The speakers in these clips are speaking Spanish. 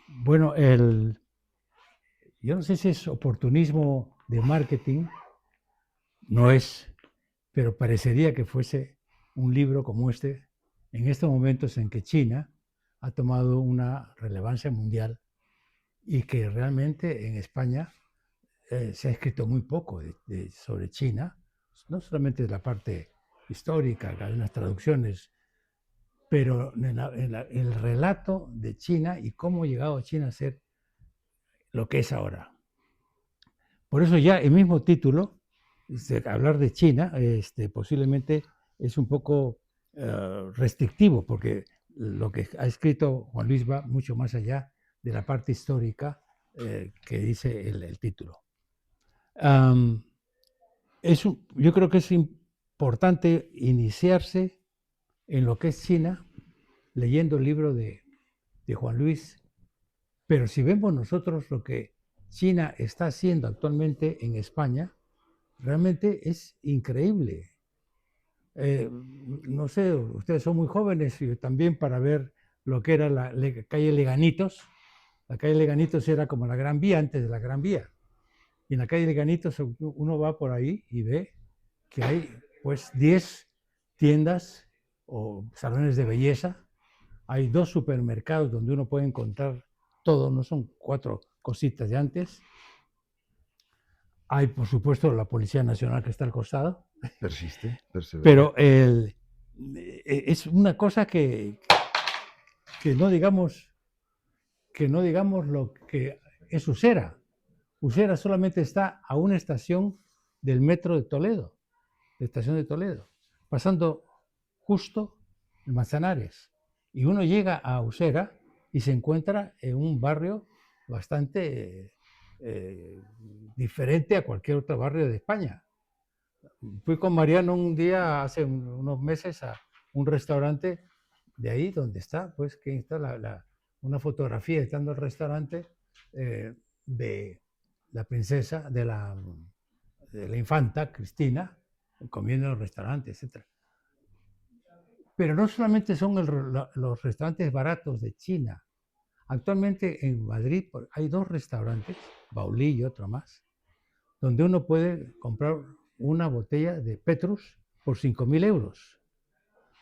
Bueno, yo no sé si es oportunismo de marketing, no es, pero parecería que fuese un libro como este, en estos momentos en que China ha tomado una relevancia mundial y que realmente en España se ha escrito muy poco sobre China, no solamente de la parte histórica, hay unas traducciones, pero el relato de China y cómo ha llegado China a ser lo que es ahora. Por eso ya el mismo título, hablar de China, posiblemente es un poco restrictivo, porque lo que ha escrito Juan Luis va mucho más allá de la parte histórica que dice el título. Yo creo que es importante iniciarse en lo que es China leyendo el libro de Juan Luis, pero si vemos nosotros lo que China está haciendo actualmente en España, realmente es increíble. No sé, ustedes son muy jóvenes y también para ver lo que era la calle Leganitos. La calle Leganitos era como la Gran Vía antes de la Gran Vía. Y en la calle Leganitos uno va por ahí y ve que hay pues 10 tiendas o salones de belleza. Hay 2 supermercados donde uno puede encontrar todo, no son 4 cositas de antes. Hay, por supuesto, la Policía Nacional que está al costado. Persiste, persevera. Pero es una cosa que no digamos lo que es Usera. Usera solamente está a una estación del metro de Toledo, de estación de Toledo, pasando justo en Manzanares. Y uno llega a Usera y se encuentra en un barrio bastante diferente a cualquier otro barrio de España. Fui con Mariano un día, hace unos meses, a un restaurante de ahí donde está, pues, que está una fotografía estando el restaurante de la princesa, de la infanta Cristina, comiendo en el restaurante, etc. Pero no solamente son los restaurantes baratos de China. Actualmente en Madrid hay 2 restaurantes, Baulí y otro más, donde uno puede comprar una botella de Petrus por 5.000 euros.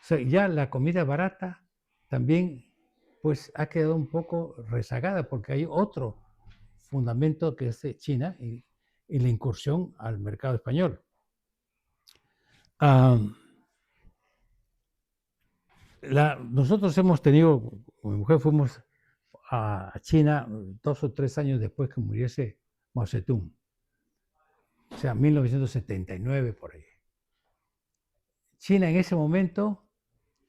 O sea, ya la comida barata también pues ha quedado un poco rezagada porque hay otro fundamento que es de China y la incursión al mercado español. Nosotros hemos tenido, con mi mujer fuimos a China 2 o 3 años después que muriese Mao Zedong, o sea, 1979 por ahí. China en ese momento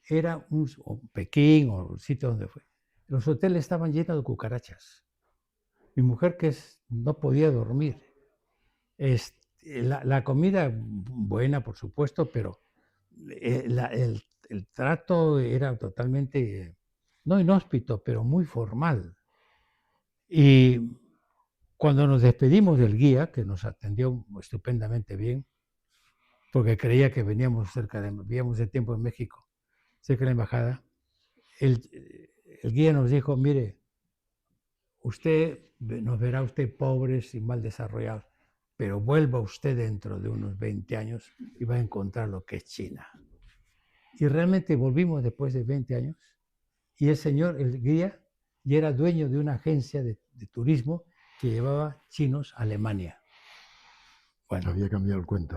era o Pekín o el sitio donde fue. Los hoteles estaban llenos de cucarachas. Mi mujer no podía dormir. La comida buena, por supuesto, pero el trato era totalmente, no inhóspito, pero muy formal. Y cuando nos despedimos del guía, que nos atendió estupendamente bien, porque creía que veníamos de tiempo en México, cerca de la embajada, el, el guía nos dijo, mire, nos verá usted pobres y mal desarrollados, pero vuelva usted dentro de unos 20 años y va a encontrar lo que es China. Y realmente volvimos después de 20 años y el guía, ya era dueño de una agencia de turismo que llevaba chinos a Alemania. Bueno, había cambiado el cuento.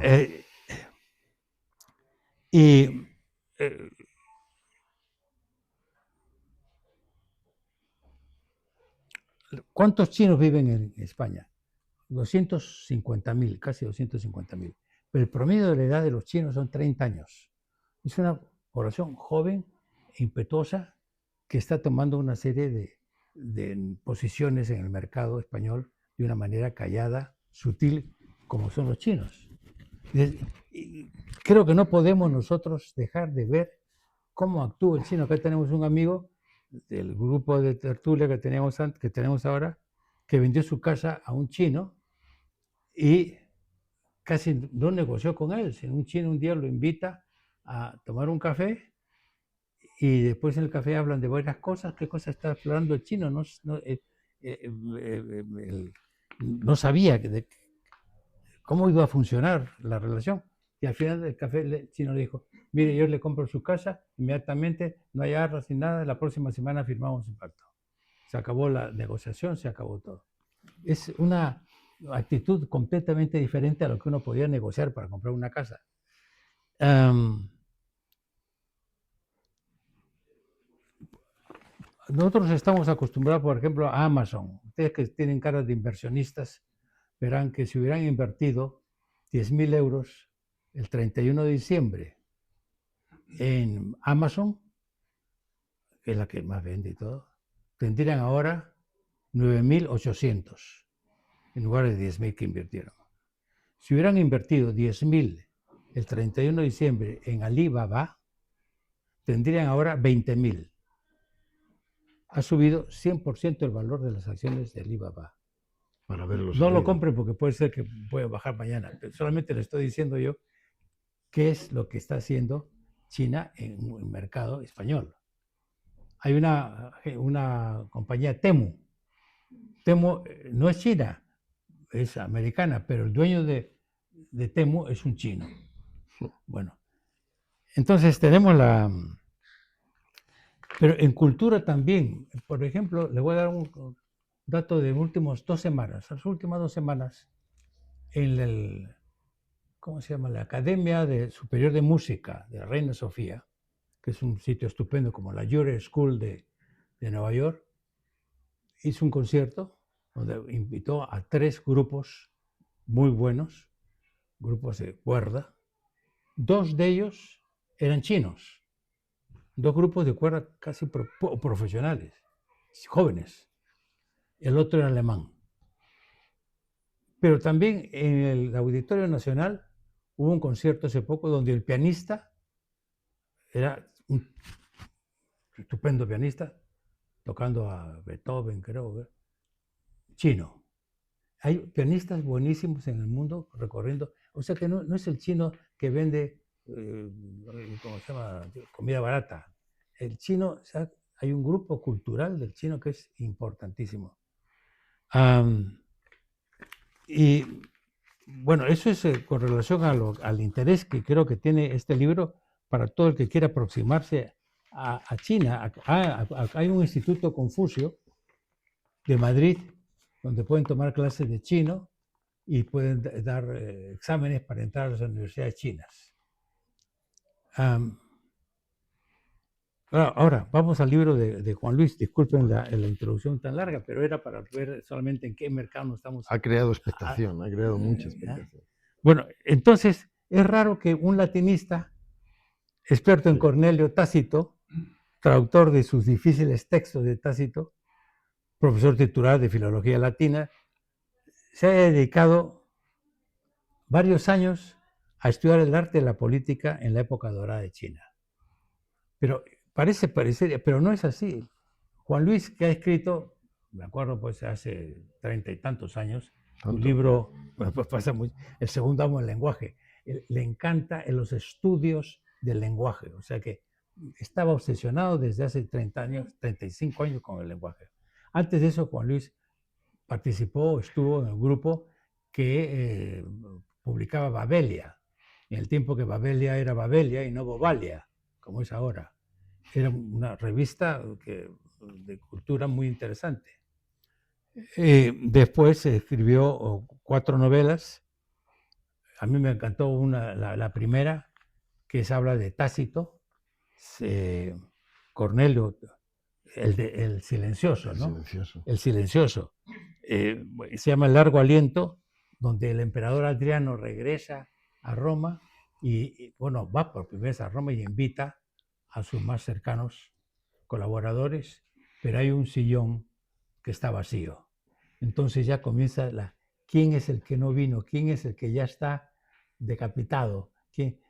¿Cuántos chinos viven en España? 250.000, casi 250.000. Pero el promedio de la edad de los chinos son 30 años. Es una población joven, impetuosa, que está tomando una serie de posiciones en el mercado español de una manera callada, sutil, como son los chinos. Creo que no podemos nosotros dejar de ver cómo actúa el chino. Acá tenemos un amigo del grupo de tertulia que tenemos ahora, que vendió su casa a un chino y casi no negoció con él, sino un chino un día lo invita a tomar un café y después en el café hablan de varias cosas. ¿Qué cosa está explorando el chino? No sabía cómo iba a funcionar la relación. Y al final del café el chino le dijo, mire, yo le compro su casa, inmediatamente, no hay arras ni nada, la próxima semana firmamos un pacto. Se acabó la negociación, se acabó todo. Es una actitud completamente diferente a lo que uno podía negociar para comprar una casa. Nosotros estamos acostumbrados, por ejemplo, a Amazon. Ustedes que tienen cara de inversionistas, verán que si hubieran invertido 10.000 euros el 31 de diciembre en Amazon, que es la que más vende y todo, tendrían ahora 9.800 en lugar de 10.000 que invirtieron. Si hubieran invertido 10.000 el 31 de diciembre en Alibaba, tendrían ahora 20.000. Ha subido 100% el valor de las acciones de Alibaba. Para verlos. No lo compren porque puede ser que pueda bajar mañana. Pero solamente le estoy diciendo yo qué es lo que está haciendo China en el mercado español. Hay una compañía Temu. Temu no es china, es americana, pero el dueño de Temu es un chino. Bueno, entonces tenemos Pero en cultura también, por ejemplo, le voy a dar un dato de las últimas 2 semanas. Las últimas 2 semanas, en ¿cómo se llama? La Academia Superior de Música de Reina Sofía, que es un sitio estupendo como la Juilliard School de Nueva York, hizo un concierto donde invitó a 3 grupos muy buenos, grupos de cuerda. 2 de ellos eran chinos. 2 grupos de cuerda casi profesionales, jóvenes. El otro era alemán. Pero también en el Auditorio Nacional hubo un concierto hace poco donde el pianista era un estupendo pianista, tocando a Beethoven, creo, chino. Hay pianistas buenísimos en el mundo recorriendo. O sea que no es el chino que vende, ¿cómo se llama?, comida barata. El chino, o sea, hay un grupo cultural del chino que es importantísimo. Y bueno, eso es con relación al interés que creo que tiene este libro para todo el que quiera aproximarse a China. Hay un Instituto Confucio de Madrid donde pueden tomar clases de chino y pueden dar exámenes para entrar a las universidades chinas. Ahora, vamos al libro de Juan Luis. Disculpen la introducción tan larga, pero era para ver solamente en qué mercado nos estamos... Ha creado expectación, ha creado mucha expectación. Bueno, entonces, es raro que un latinista, experto en Cornelio Tácito, traductor de sus difíciles textos de Tácito, profesor titular de Filología Latina, se haya dedicado varios años a estudiar el arte de la política en la época dorada de China. Pero parece, pero no es así. Juan Luis, que ha escrito, me acuerdo pues hace 30 y tantos años, un libro, pues pasa muy, El segundo amo del lenguaje. Le encanta en los estudios del lenguaje, o sea que estaba obsesionado desde hace 30 años, 35 años con el lenguaje. Antes de eso, Juan Luis estuvo en el grupo que publicaba Babelia, en el tiempo que Babelia era Babelia y no Bobalia, como es ahora. Era una revista de cultura muy interesante. Después escribió 4 novelas. A mí me encantó la primera, que habla de Tácito, Cornelio, el silencioso, ¿no? El silencioso. Se llama El largo aliento, donde el emperador Adriano regresa a Roma y bueno, va por primera vez a Roma y invita a sus más cercanos colaboradores, pero hay un sillón que está vacío. Entonces ya comienza ¿quién es el que no vino? ¿Quién es el que ya está decapitado?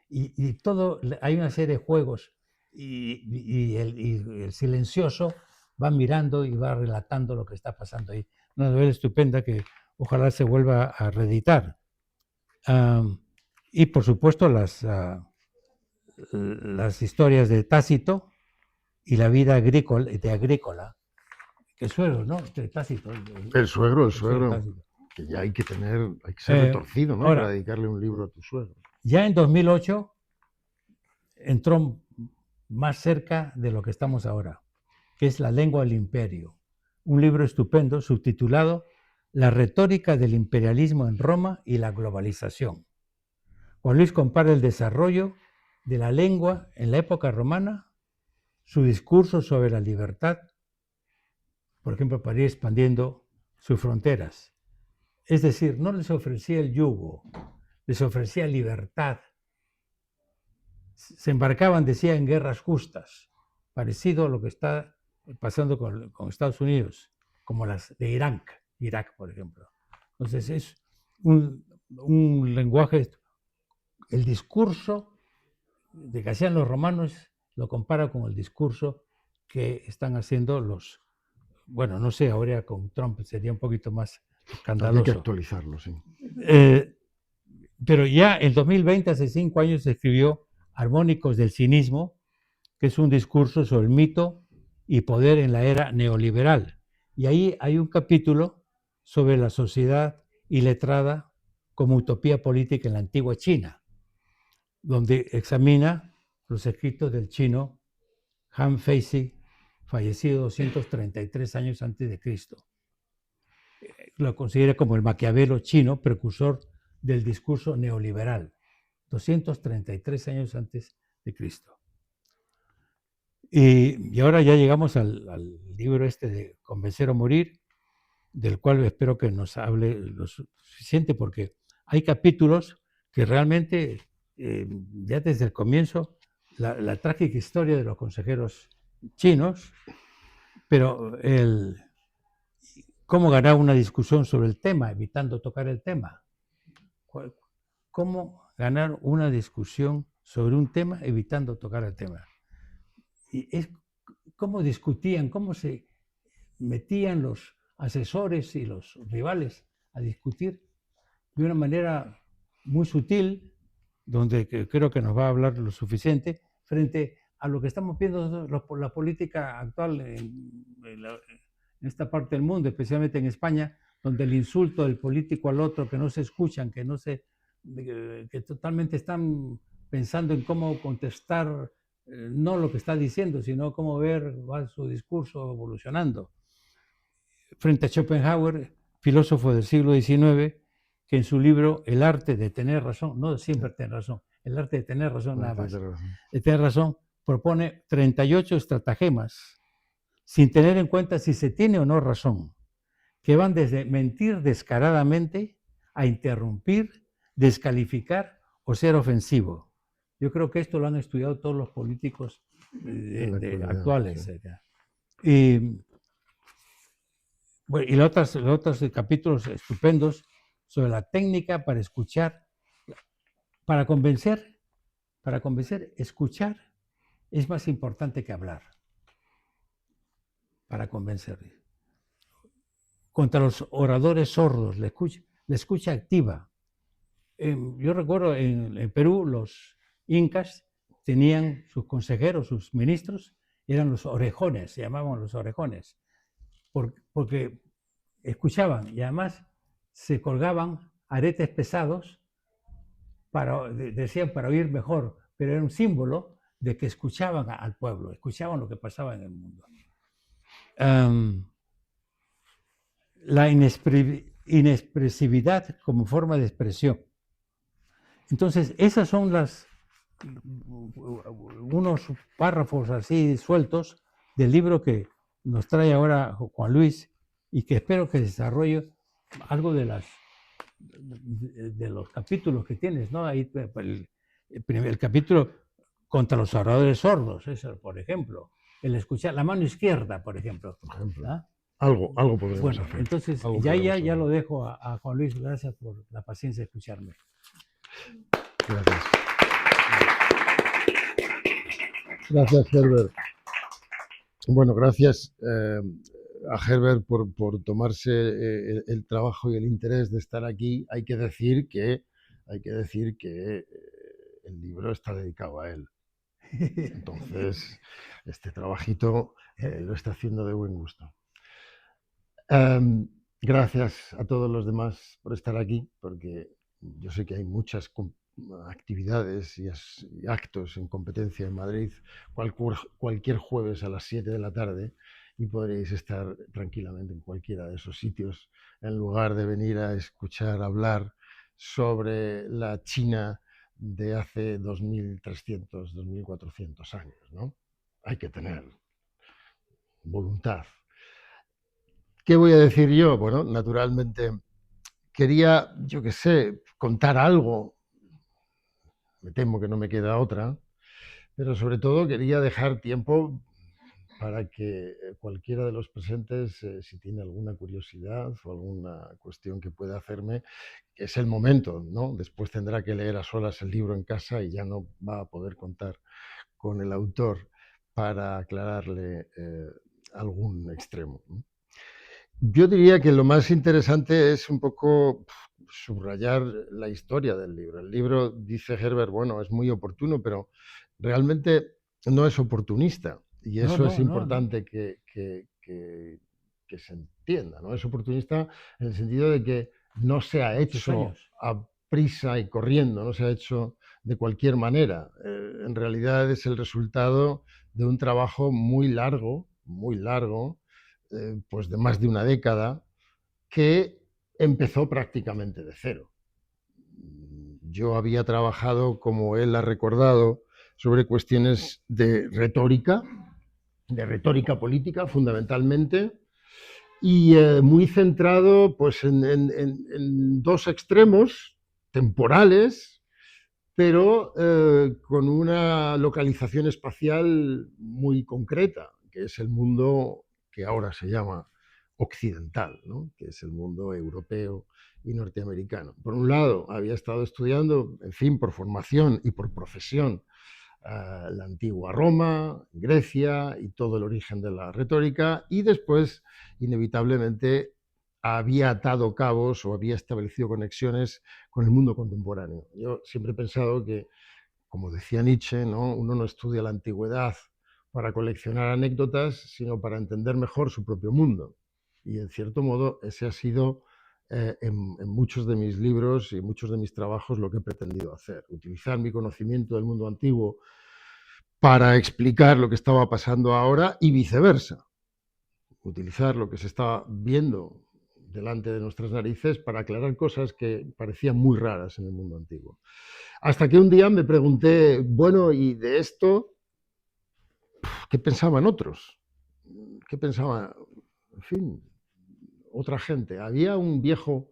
Y todo, hay una serie de juegos y el silencioso va mirando y va relatando lo que está pasando ahí. Una novela estupenda que ojalá se vuelva a reeditar. Y por supuesto las historias de Tácito, y la vida agrícola, que suegro, ¿no? Tácito. El suegro, Tácito. que ya hay que ser retorcido, ¿no? Ahora, para dedicarle un libro a tu suegro. Ya en 2008 entró más cerca de lo que estamos ahora, que es La lengua del imperio, un libro estupendo subtitulado La retórica del imperialismo en Roma y la globalización. Juan Luis compara el desarrollo de la lengua en la época romana, su discurso sobre la libertad, por ejemplo, para ir expandiendo sus fronteras. Es decir, no les ofrecía el yugo, les ofrecía libertad. Se embarcaban, decía, en guerras justas, parecido a lo que está pasando con Estados Unidos, como las de Irak, por ejemplo. Entonces es un lenguaje, el discurso de que hacían los romanos lo compara con el discurso que están haciendo los, bueno, no sé, ahora con Trump sería un poquito más escandaloso. Hay que actualizarlo, sí. Pero ya en 2020, hace 5 años, se escribió Armónicos del cinismo, que es un discurso sobre el mito y poder en la era neoliberal. Y ahí hay un capítulo sobre la sociedad iletrada como utopía política en la antigua China, donde examina los escritos del chino Han Feizi, fallecido 233 años antes de Cristo. Lo considera como el Maquiavelo chino, precursor del discurso neoliberal, 233 años antes de Cristo. Y ahora ya llegamos al libro este de Convencer o Morir, del cual espero que nos hable lo suficiente, porque hay capítulos que realmente, ya desde el comienzo, la trágica historia de los consejeros chinos, pero cómo ganar una discusión sobre el tema, evitando tocar el tema. ¿Cómo ganar una discusión sobre un tema evitando tocar el tema? Y es cómo discutían, cómo se metían los asesores y los rivales a discutir de una manera muy sutil, donde creo que nos va a hablar lo suficiente, frente a lo que estamos viendo la política actual en esta parte del mundo, especialmente en España, donde el insulto del político al otro, que no se escuchan, que totalmente están pensando en cómo contestar, no lo que está diciendo, sino cómo va su discurso evolucionando. Frente a Schopenhauer, filósofo del siglo XIX, que en su libro El arte de tener razón, no siempre tener razón, el arte de tener razón nada más, de tener razón, propone 38 estratagemas, sin tener en cuenta si se tiene o no razón, que van desde mentir descaradamente a interrumpir, descalificar o ser ofensivo. Yo creo que esto lo han estudiado todos los políticos actuales. Sí. Y los otros capítulos estupendos sobre la técnica para escuchar, para convencer, escuchar es más importante que hablar. Para convencer. Contra los oradores sordos, la escucha activa. Yo recuerdo en Perú, los incas tenían sus consejeros, sus ministros, eran los orejones, se llamaban los orejones, porque escuchaban y además se colgaban aretes pesados decían para oír mejor, pero era un símbolo de que escuchaban al pueblo, escuchaban lo que pasaba en el mundo. La inexpresividad como forma de expresión. Entonces, esas son unos párrafos así sueltos del libro que nos trae ahora Juan Luis y que espero que desarrolle algo de los capítulos que tienes, ¿no? Ahí el capítulo contra los oradores sordos, eso, por ejemplo. El escuchar la mano izquierda, por ejemplo. ¿Ah? Algo podemos hacer. Entonces, ya lo dejo a Juan Luis. Gracias por la paciencia de escucharme. Gracias. Gracias, Herbert. Bueno, gracias a Herbert por tomarse el trabajo y el interés de estar aquí. Hay que decir que el libro está dedicado a él. Entonces, este trabajito lo está haciendo de buen gusto. Gracias a todos los demás por estar aquí, porque yo sé que hay muchas actividades y actos en competencia en Madrid cualquier jueves a las 7 de la tarde, y podréis estar tranquilamente en cualquiera de esos sitios en lugar de venir a escuchar hablar sobre la China de hace 2300, 2400 años, ¿no? Hay que tener voluntad. ¿Qué voy a decir yo? Bueno, naturalmente quería, yo qué sé, contar algo. Me temo que no me queda otra, pero sobre todo quería dejar tiempo para que cualquiera de los presentes, si tiene alguna curiosidad o alguna cuestión que pueda hacerme, es el momento, ¿no? Después tendrá que leer a solas el libro en casa y ya no va a poder contar con el autor para aclararle algún extremo, ¿no? Yo diría que lo más interesante es un poco subrayar la historia del libro. El libro, dice Herbert, bueno, es muy oportuno, pero realmente no es oportunista. Y No, eso es no, no, no. importante que se entienda, ¿no? Es oportunista en el sentido de que no se ha Muchos hecho años. a prisa y corriendo, no se ha hecho de cualquier manera. En realidad es el resultado de un trabajo muy largo, pues de más de una década, que empezó prácticamente de cero. Yo había trabajado, como él ha recordado, sobre cuestiones de retórica política fundamentalmente, y muy centrado pues, en dos extremos temporales, pero con una localización espacial muy concreta, que es el mundo que ahora se llama occidental, ¿no? Que es el mundo europeo y norteamericano. Por un lado, había estado estudiando, en fin, por formación y por profesión, la antigua Roma, Grecia y todo el origen de la retórica, y después, inevitablemente, había atado cabos o había establecido conexiones con el mundo contemporáneo. Yo siempre he pensado que, como decía Nietzsche, ¿no? Uno no estudia la antigüedad para coleccionar anécdotas, sino para entender mejor su propio mundo. Y en cierto modo ese ha sido en muchos de mis libros y muchos de mis trabajos lo que he pretendido hacer, utilizar mi conocimiento del mundo antiguo para explicar lo que estaba pasando ahora y viceversa, utilizar lo que se está viendo delante de nuestras narices para aclarar cosas que parecían muy raras en el mundo antiguo. Hasta que un día me pregunté, bueno, ¿y de esto qué pensaban otros? ¿Qué pensaba, en fin, otra gente? Había un viejo,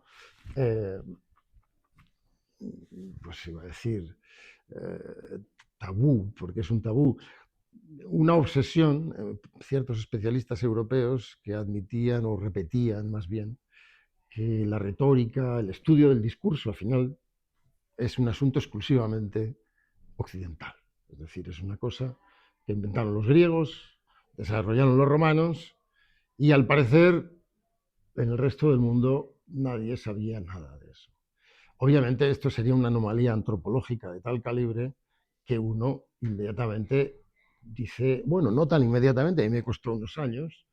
pues iba a decir, tabú, porque es un tabú, una obsesión, ciertos especialistas europeos que admitían o repetían más bien que la retórica, el estudio del discurso, al final, es un asunto exclusivamente occidental. Es decir, es una cosa que inventaron los griegos, desarrollaron los romanos, y al parecer en el resto del mundo nadie sabía nada de eso. Obviamente esto sería una anomalía antropológica de tal calibre que uno inmediatamente dice, bueno, no tan inmediatamente, a mí me costó unos años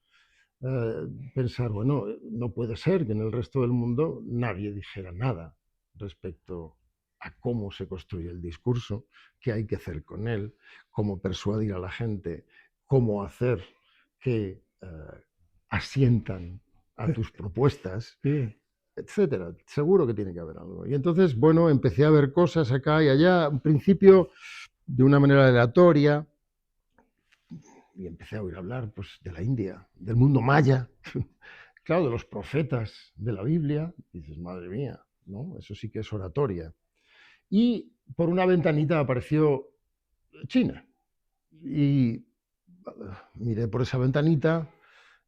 pensar, bueno, no puede ser que en el resto del mundo nadie dijera nada respecto a cómo se construye el discurso, qué hay que hacer con él, cómo persuadir a la gente, cómo hacer que asientan a tus propuestas, Sí. etcétera. Seguro que tiene que haber algo. Y entonces, bueno, empecé a ver cosas acá y allá, en principio de una manera aleatoria, y empecé a oír hablar pues, de la India, del mundo maya, claro, de los profetas de la Biblia. Y dices, madre mía, ¿no? Eso sí que es oratoria. Y por una ventanita apareció China. Y miré por esa ventanita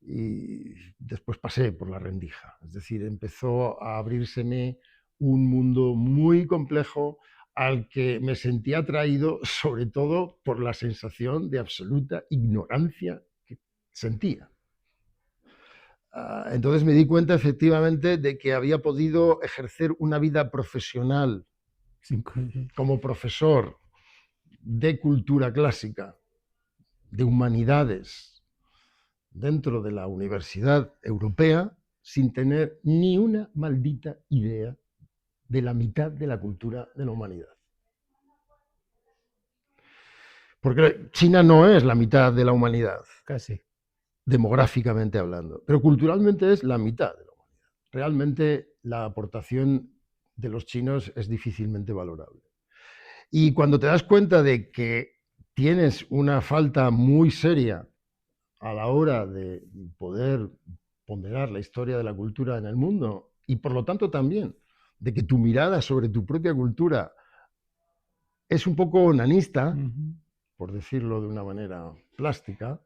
y después pasé por la rendija. Es decir, empezó a abrírseme un mundo muy complejo al que me sentí atraído sobre todo por la sensación de absoluta ignorancia que sentía. Entonces me di cuenta efectivamente de que había podido ejercer una vida profesional Cinco, como profesor de cultura clásica, de humanidades, dentro de la Universidad Europea, sin tener ni una maldita idea de la mitad de la cultura de la humanidad. Porque China no es la mitad de la humanidad, Casi. demográficamente hablando, pero culturalmente es la mitad de la humanidad. Realmente la aportación de los chinos es difícilmente valorable. Y cuando te das cuenta de que tienes una falta muy seria a la hora de poder ponderar la historia de la cultura en el mundo y por lo tanto también de que tu mirada sobre tu propia cultura es un poco onanista, por decirlo de una manera plástica,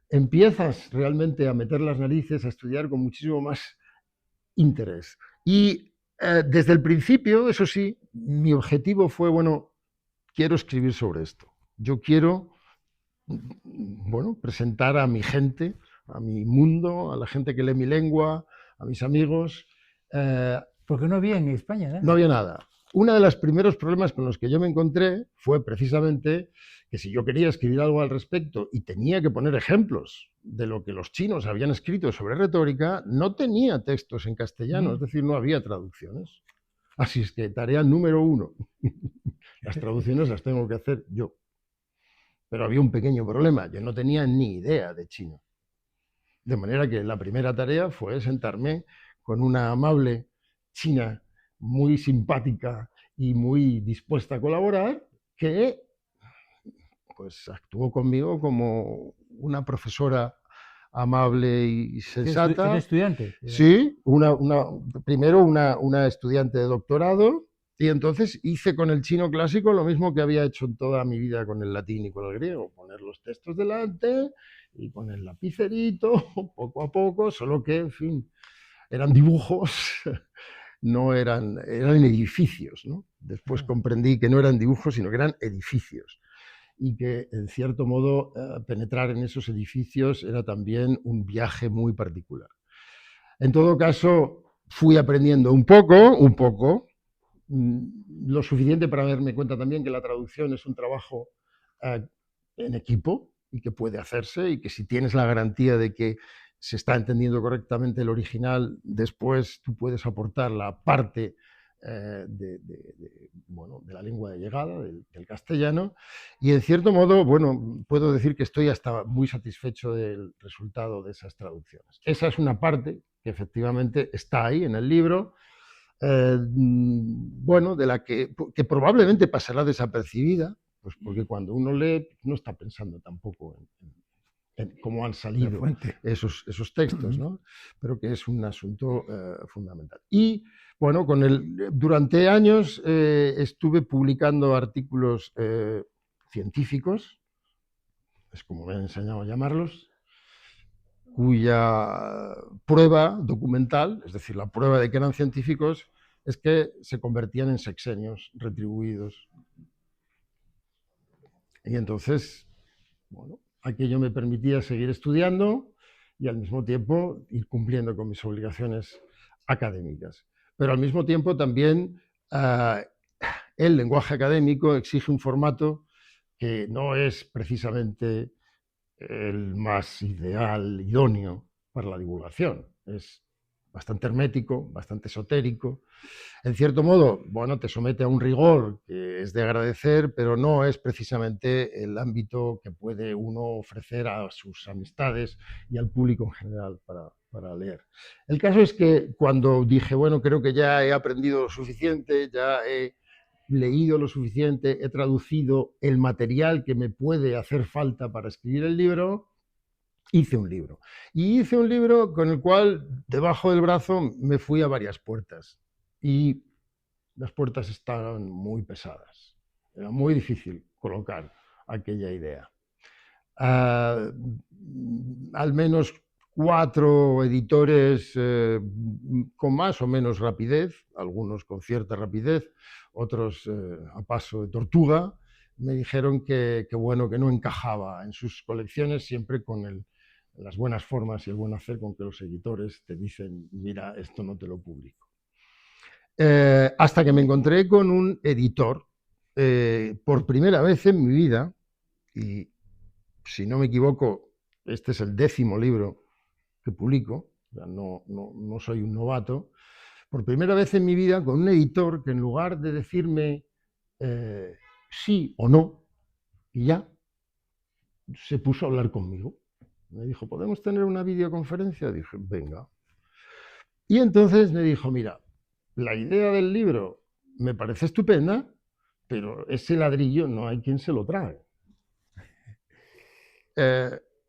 empiezas realmente a meter las narices, a estudiar con muchísimo más interés. Y desde el principio, eso sí, mi objetivo fue, bueno, quiero escribir sobre esto. Yo quiero, bueno, presentar a mi gente, a mi mundo, a la gente que lee mi lengua, a mis amigos. Porque no había en España, ¿no? No había nada. Uno de los primeros problemas con los que yo me encontré fue precisamente que si yo quería escribir algo al respecto y tenía que poner ejemplos de lo que los chinos habían escrito sobre retórica, no tenía textos en castellano, es decir, no había traducciones. Así es que tarea número 1, las traducciones las tengo que hacer yo. Pero había un pequeño problema, yo no tenía ni idea de chino. De manera que la primera tarea fue sentarme con una amable china muy simpática y muy dispuesta a colaborar, que pues actuó conmigo como una profesora amable y sensata. ¿Era estudiante? Sí, primero una estudiante de doctorado, y entonces hice con el chino clásico lo mismo que había hecho en toda mi vida con el latín y con el griego, poner los textos delante y con el lapicerito, poco a poco, solo que, en fin, eran dibujos, no eran edificios, ¿no? Después comprendí que no eran dibujos, sino que eran edificios. Y que, en cierto modo, penetrar en esos edificios era también un viaje muy particular. En todo caso, fui aprendiendo un poco, lo suficiente para darme cuenta también que la traducción es un trabajo en equipo y que puede hacerse, y que si tienes la garantía de que se está entendiendo correctamente el original, después tú puedes aportar la parte bueno, de la lengua de llegada, del castellano, y en cierto modo, bueno, puedo decir que estoy hasta muy satisfecho del resultado de esas traducciones. Esa es una parte que efectivamente está ahí en el libro, bueno, de la que probablemente pasará desapercibida, pues porque cuando uno lee no está pensando tampoco en cómo han salido esos textos, ¿no? Pero que es un asunto fundamental. Y bueno, durante años estuve publicando artículos científicos, es como me han enseñado a llamarlos, cuya prueba documental, es decir, la prueba de que eran científicos, es que se convertían en sexenios retribuidos. Y entonces, bueno, aquello me permitía seguir estudiando y al mismo tiempo ir cumpliendo con mis obligaciones académicas. Pero al mismo tiempo también el lenguaje académico exige un formato que no es precisamente el más ideal, idóneo para la divulgación. Es bastante hermético, bastante esotérico. En cierto modo, bueno, te somete a un rigor que es de agradecer, pero no es precisamente el ámbito que puede uno ofrecer a sus amistades y al público en general para leer. El caso es que cuando dije, bueno, creo que ya he aprendido lo suficiente, ya he leído lo suficiente, he traducido el material que me puede hacer falta para escribir el libro, hice un libro. Y hice un libro con el cual, debajo del brazo, me fui a varias puertas. Y las puertas estaban muy pesadas. Era muy difícil colocar aquella idea. Al menos 4 editores con más o menos rapidez, algunos con cierta rapidez, otros a paso de tortuga, me dijeron que bueno, que no encajaba en sus colecciones, siempre con las buenas formas y el buen hacer con que los editores te dicen, mira, esto no te lo publico. Hasta que me encontré con un editor por primera vez en mi vida, y si no me equivoco, este es el 10º libro que publico, o sea, no soy un novato, por primera vez en mi vida con un editor que en lugar de decirme sí o no, y ya, se puso a hablar conmigo. Me dijo, ¿podemos tener una videoconferencia? Dije, venga. Y entonces me dijo, mira, la idea del libro me parece estupenda, pero ese ladrillo no hay quien se lo trague.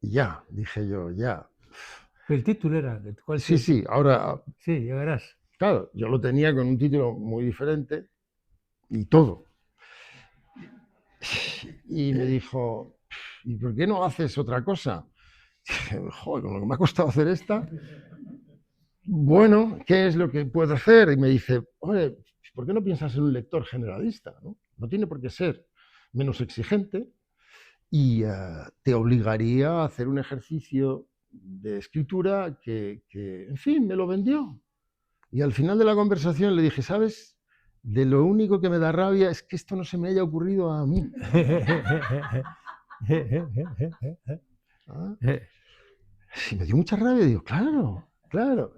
Ya, dije yo, ya. El título era, ¿cuál Sí, es? sí, ahora, Sí, ya verás. claro, yo lo tenía con un título muy diferente y todo. Y me dijo, ¿y por qué no haces otra cosa? Dije, joder, con lo que me ha costado hacer esta, bueno, ¿qué es lo que puedo hacer? Y me dice, oye, ¿por qué no piensas en un lector generalista? No tiene por qué ser menos exigente y te obligaría a hacer un ejercicio de escritura que, en fin, me lo vendió. Y al final de la conversación le dije, ¿sabes? De lo único que me da rabia es que esto no se me haya ocurrido a mí. ¿Ah? Y me dio mucha rabia, digo, claro,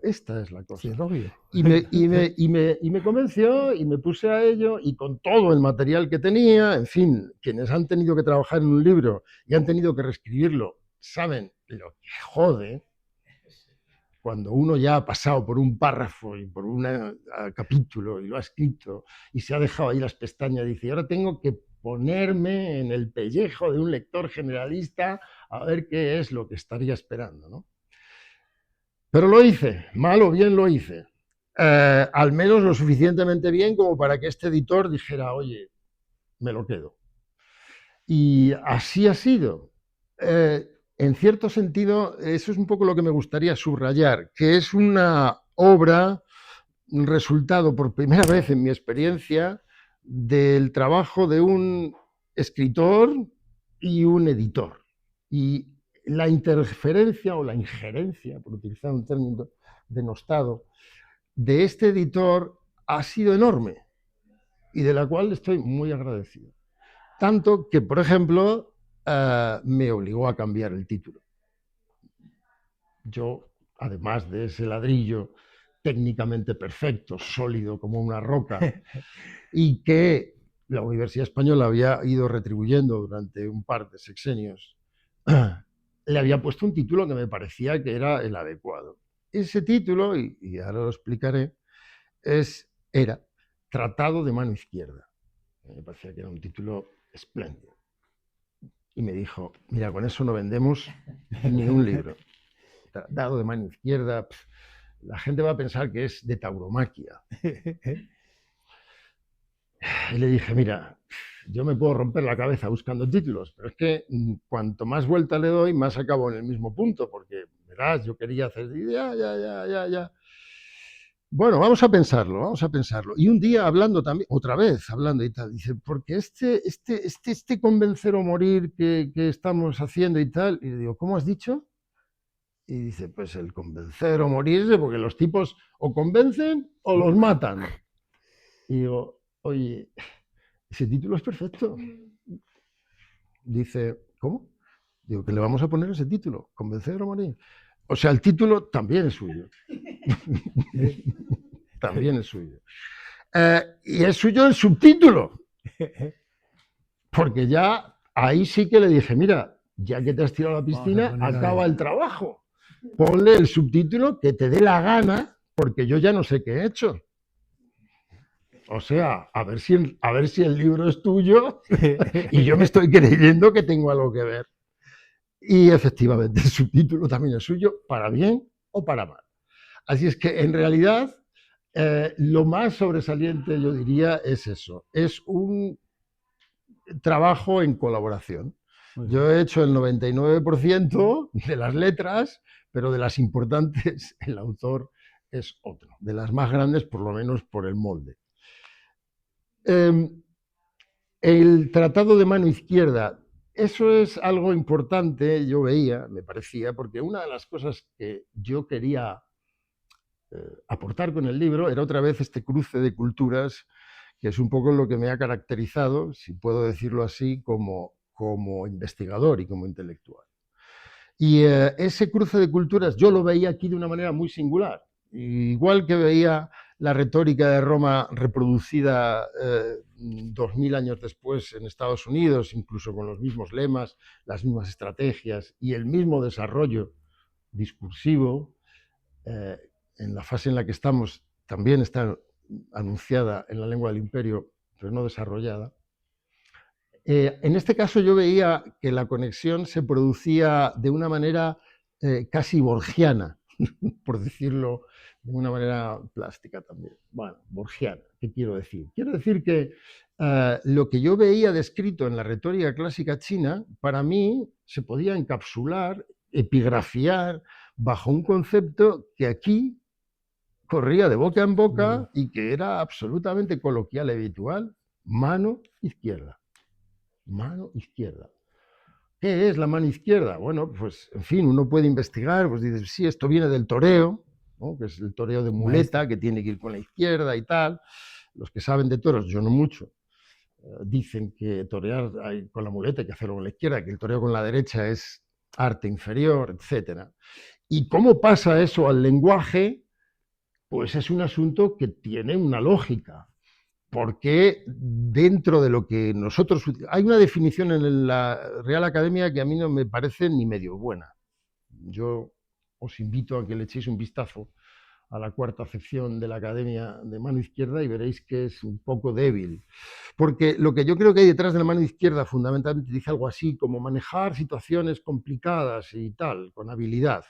esta es la cosa. Sí, es obvio. Y me convenció y me puse a ello y con todo el material que tenía, en fin, quienes han tenido que trabajar en un libro y han tenido que reescribirlo, saben lo que jode cuando uno ya ha pasado por un párrafo y por un capítulo y lo ha escrito y se ha dejado ahí las pestañas y dice, ahora tengo que ponerme en el pellejo de un lector generalista a ver qué es lo que estaría esperando, ¿no? Pero lo hice, mal o bien lo hice. Al menos lo suficientemente bien como para que este editor dijera, oye, me lo quedo. Y así ha sido. En cierto sentido, eso es un poco lo que me gustaría subrayar, que es una obra, un resultado por primera vez en mi experiencia del trabajo de un escritor y un editor. Y la interferencia o la injerencia, por utilizar un término denostado, de este editor ha sido enorme y de la cual estoy muy agradecido. Tanto que, por ejemplo, me obligó a cambiar el título. Yo, además de ese ladrillo técnicamente perfecto, sólido como una roca, y que la Universidad Española había ido retribuyendo durante un par de sexenios, le había puesto un título que me parecía que era el adecuado. Ese título, y ahora lo explicaré, era Tratado de mano izquierda. Me parecía que era un título espléndido. Y me dijo, mira, con eso no vendemos ni un libro. Tratado de mano izquierda, la gente va a pensar que es de tauromaquia. Y le dije, mira, yo me puedo romper la cabeza buscando títulos, pero es que cuanto más vuelta le doy, más acabo en el mismo punto, porque, verás, yo quería hacer, ya. Bueno, vamos a pensarlo. Y un día hablando también, otra vez hablando y tal, dice, porque este convencer o morir que estamos haciendo y tal, y le digo, ¿cómo has dicho? Y dice, pues el convencer o morirse, porque los tipos o convencen o los matan. Y digo, oye, ese título es perfecto. Dice, ¿cómo? Digo, que le vamos a poner ese título, convencer o morir. O sea, el título también es suyo. También es suyo. Y es suyo el subtítulo. Porque ya ahí sí que le dije, mira, ya que te has tirado a la piscina, acaba el trabajo. Ponle el subtítulo que te dé la gana, porque yo ya no sé qué he hecho. O sea, a ver si el libro es tuyo y yo me estoy creyendo que tengo algo que ver. Y efectivamente, el subtítulo también es suyo, para bien o para mal. Así es que, en realidad, lo más sobresaliente, yo diría, es eso. Es un trabajo en colaboración. Yo he hecho el 99% de las letras, pero de las importantes el autor es otro. De las más grandes, por lo menos por el molde. El tratado de mano izquierda, eso es algo importante, yo veía, me parecía, porque una de las cosas que yo quería aportar con el libro era otra vez este cruce de culturas que es un poco lo que me ha caracterizado, si puedo decirlo así, como investigador y como intelectual. Y ese cruce de culturas yo lo veía aquí de una manera muy singular. Igual que veía la retórica de Roma reproducida 2000 años después en Estados Unidos, incluso con los mismos lemas, las mismas estrategias y el mismo desarrollo discursivo, en la fase en la que estamos también está anunciada en la lengua del imperio, pero no desarrollada. En este caso yo veía que la conexión se producía de una manera casi borgiana, por decirlo de una manera plástica también. Bueno, borgiana, ¿qué quiero decir? Quiero decir que lo que yo veía descrito en la retórica clásica china, para mí se podía encapsular, epigrafiar, bajo un concepto que aquí corría de boca en boca y que era absolutamente coloquial y habitual: mano izquierda. Mano izquierda. ¿Qué es la mano izquierda? Bueno, pues en fin, uno puede investigar, pues dices, sí, esto viene del toreo, ¿no? Que es el toreo de muleta, que tiene que ir con la izquierda y tal. Los que saben de toros, yo no mucho, dicen que torear con la muleta hay que hacerlo con la izquierda, que el toreo con la derecha es arte inferior, etc. ¿Y cómo pasa eso al lenguaje? Pues es un asunto que tiene una lógica. Porque dentro de lo que nosotros... Hay una definición en la Real Academia que a mí no me parece ni medio buena. Yo os invito a que le echéis un vistazo a la cuarta acepción de la Academia de mano izquierda y veréis que es un poco débil. Porque lo que yo creo que hay detrás de la mano izquierda fundamentalmente dice algo así como manejar situaciones complicadas y tal, con habilidad.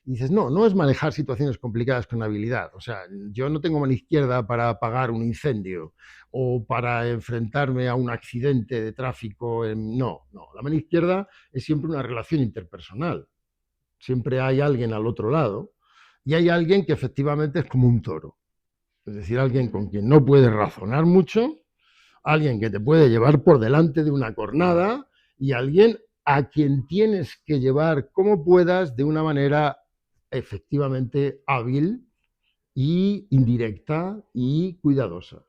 Y dices, no, no es manejar situaciones complicadas con habilidad. O sea, yo no tengo mano izquierda para apagar un incendio o para enfrentarme a un accidente de tráfico. No, no. La mano izquierda es siempre una relación interpersonal. Siempre hay alguien al otro lado y hay alguien que efectivamente es como un toro. Es decir, alguien con quien no puedes razonar mucho, alguien que te puede llevar por delante de una cornada y alguien a quien tienes que llevar como puedas de una manera efectivamente hábil y indirecta y cuidadosa.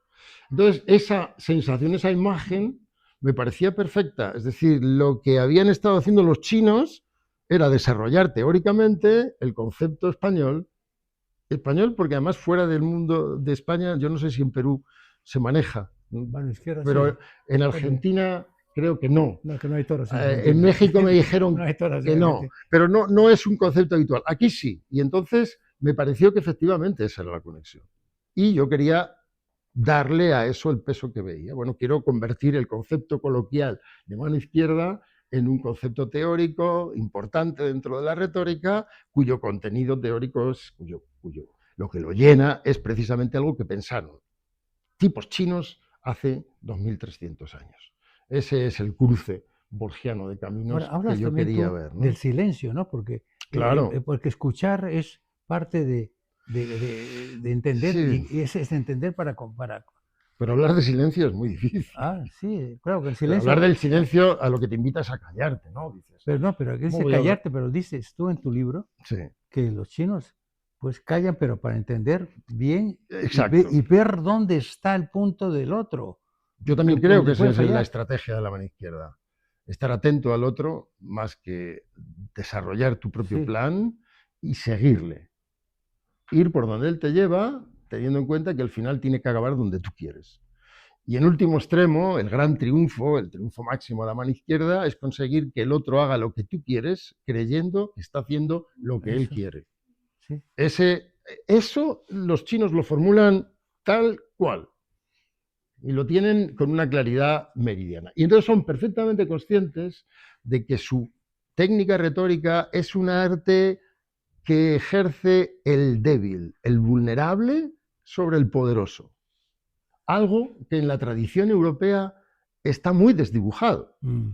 Entonces, esa sensación, esa imagen me parecía perfecta. Es decir, lo que habían estado haciendo los chinos era desarrollar teóricamente el concepto español, porque además fuera del mundo de España, yo no sé si en Perú se maneja, Mano izquierda, pero sí. en Argentina creo que no. No, que no hay toros en En Argentina. México me dijeron No hay toros que en no, Argentina. pero no, no es un concepto habitual. Aquí sí, y entonces me pareció que efectivamente esa era la conexión. Y yo quería darle a eso el peso que veía. Bueno, quiero convertir el concepto coloquial de mano izquierda en un concepto teórico importante dentro de la retórica, cuyo contenido teórico es, lo que lo llena es precisamente algo que pensaron tipos chinos hace 2300 años. Ese es el cruce borgiano de Ahora, caminos que hablas yo también quería tú ver, del ¿no? silencio, ¿no? Porque, Claro, escuchar es parte de entender, sí, y es entender para... pero hablar de silencio es muy difícil. Ah, sí, claro que el Pero hablar silencio... del silencio a lo que te invitas a callarte, ¿no? Dices, Pero no, pero aquí ¿cómo dice voy a hablar? callarte, pero dices tú en tu libro Sí, que los chinos pues callan, pero para entender bien exacto. y ver dónde está el punto del otro, Yo también creo que donde esa puede es la fallar. estrategia de la mano izquierda. Estar atento al otro más que desarrollar tu propio Sí, plan y seguirle. Ir por donde él te lleva, teniendo en cuenta que al final tiene que acabar donde tú quieres. Y en último extremo, el gran triunfo, el triunfo máximo de la mano izquierda, es conseguir que el otro haga lo que tú quieres, creyendo que está haciendo lo que él eso, quiere. sí. Eso los chinos lo formulan tal cual y lo tienen con una claridad meridiana. Y entonces son perfectamente conscientes de que su técnica retórica es un arte que ejerce el débil, el vulnerable sobre el poderoso. Algo que en la tradición europea está muy desdibujado. Mm.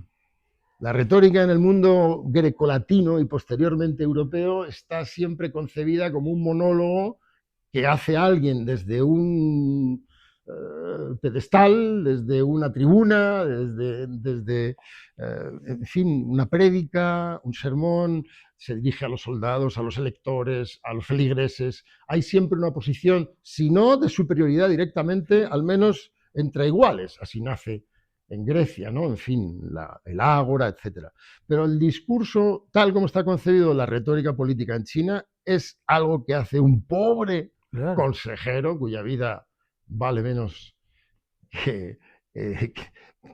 La retórica en el mundo grecolatino y posteriormente europeo está siempre concebida como un monólogo que hace alguien desde un pedestal, desde una tribuna, en fin, una prédica, un sermón, se dirige a los soldados, a los electores, a los feligreses. Hay siempre una posición, si no de superioridad directamente, al menos entre iguales, así nace en Grecia, ¿no? En fin, el ágora, etc. Pero el discurso, tal como está concebido la retórica política en China, es algo que hace un pobre consejero cuya vida vale menos que,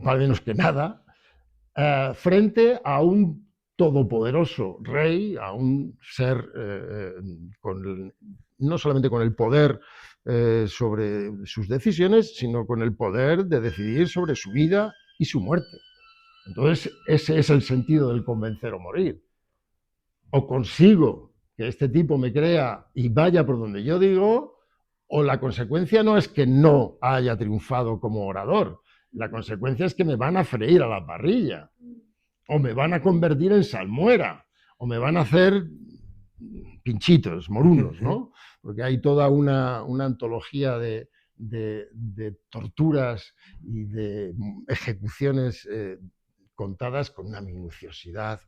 vale menos que nada, frente a un todopoderoso rey, a un ser no solamente con el poder sobre sus decisiones, sino con el poder de decidir sobre su vida y su muerte. Entonces, ese es el sentido del convencer o morir. O consigo que este tipo me crea y vaya por donde yo digo, o la consecuencia no es que no haya triunfado como orador, la consecuencia es que me van a freír a la parrilla, o me van a convertir en salmuera, o me van a hacer pinchitos, morunos, ¿no? Porque hay toda una antología de torturas y de ejecuciones contadas con una minuciosidad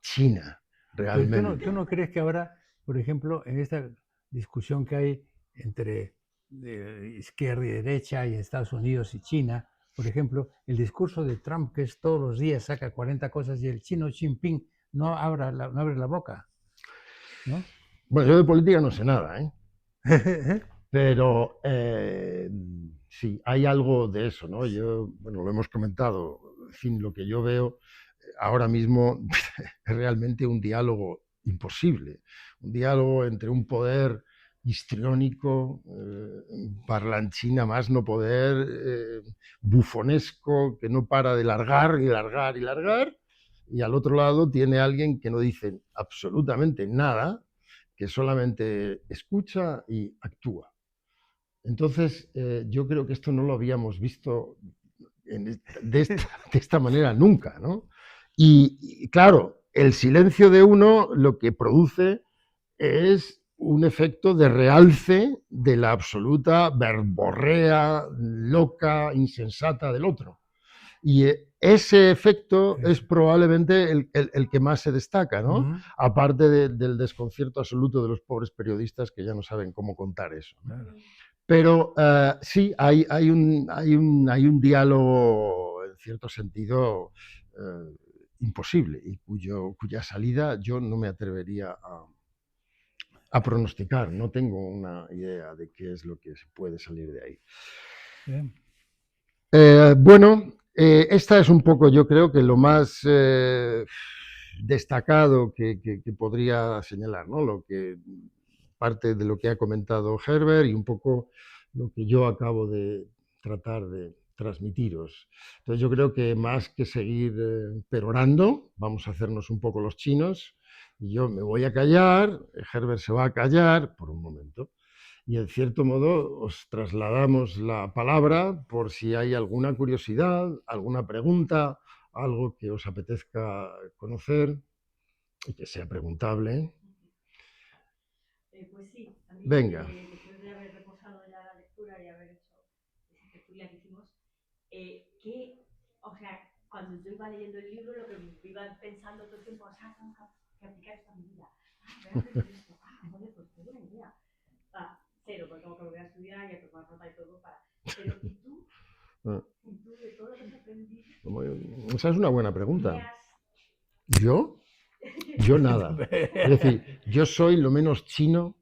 china, realmente. ¿Tú no crees que ahora, por ejemplo, en esta discusión que hay entre izquierda y derecha y Estados Unidos y China, por ejemplo, el discurso de Trump, que es todos los días saca 40 cosas, y el chino Xi Jinping no abre la boca, ¿no? Bueno, yo de política no sé nada, ¿eh? Pero sí, hay algo de eso, ¿no? Yo, bueno, lo hemos comentado, en fin, lo que yo veo ahora mismo es realmente un diálogo imposible, un diálogo entre un poder histriónico, parlanchina más no poder, bufonesco, que no para de largar y largar y largar, y al otro lado tiene alguien que no dice absolutamente nada, que solamente escucha y actúa. Entonces, yo creo que esto no lo habíamos visto de esta manera nunca, ¿no? Y claro, el silencio de uno lo que produce es un efecto de realce de la absoluta verborrea, loca, insensata del otro. Y ese efecto es probablemente el que más se destaca, ¿no? Aparte del desconcierto absoluto de los pobres periodistas que ya no saben cómo contar eso, ¿no? Pero sí, hay un diálogo, en cierto sentido, imposible y cuya salida yo no me atrevería a pronosticar. No tengo una idea de qué es lo que se puede salir de ahí. Bueno, esta es un poco, yo creo que lo más destacado que podría señalar, ¿no? Parte de lo que ha comentado Herbert y un poco lo que yo acabo de tratar de transmitiros. Entonces yo creo que más que seguir perorando, vamos a hacernos un poco los chinos, y yo me voy a callar, Herbert se va a callar por un momento, y en cierto modo os trasladamos la palabra por si hay alguna curiosidad, alguna pregunta, algo que os apetezca conocer y que sea preguntable. Pues sí, a mí, venga. Después de haber reposado ya la lectura y haber hecho esa tertulia que hicimos, o sea, cuando yo iba leyendo el libro, lo que iba pensando todo el tiempo, o sea, tengo que aplicar esto a mi vida. Realmente esto, joder, pues qué buena idea. Cero, porque tengo que volver a estudiar y a tomar nota y todo para... Pero, ¿y tú? ¿Y tú de todo lo que has aprendido? Esa es una buena pregunta. ¿Yo? Yo nada. Es decir, yo soy lo menos chino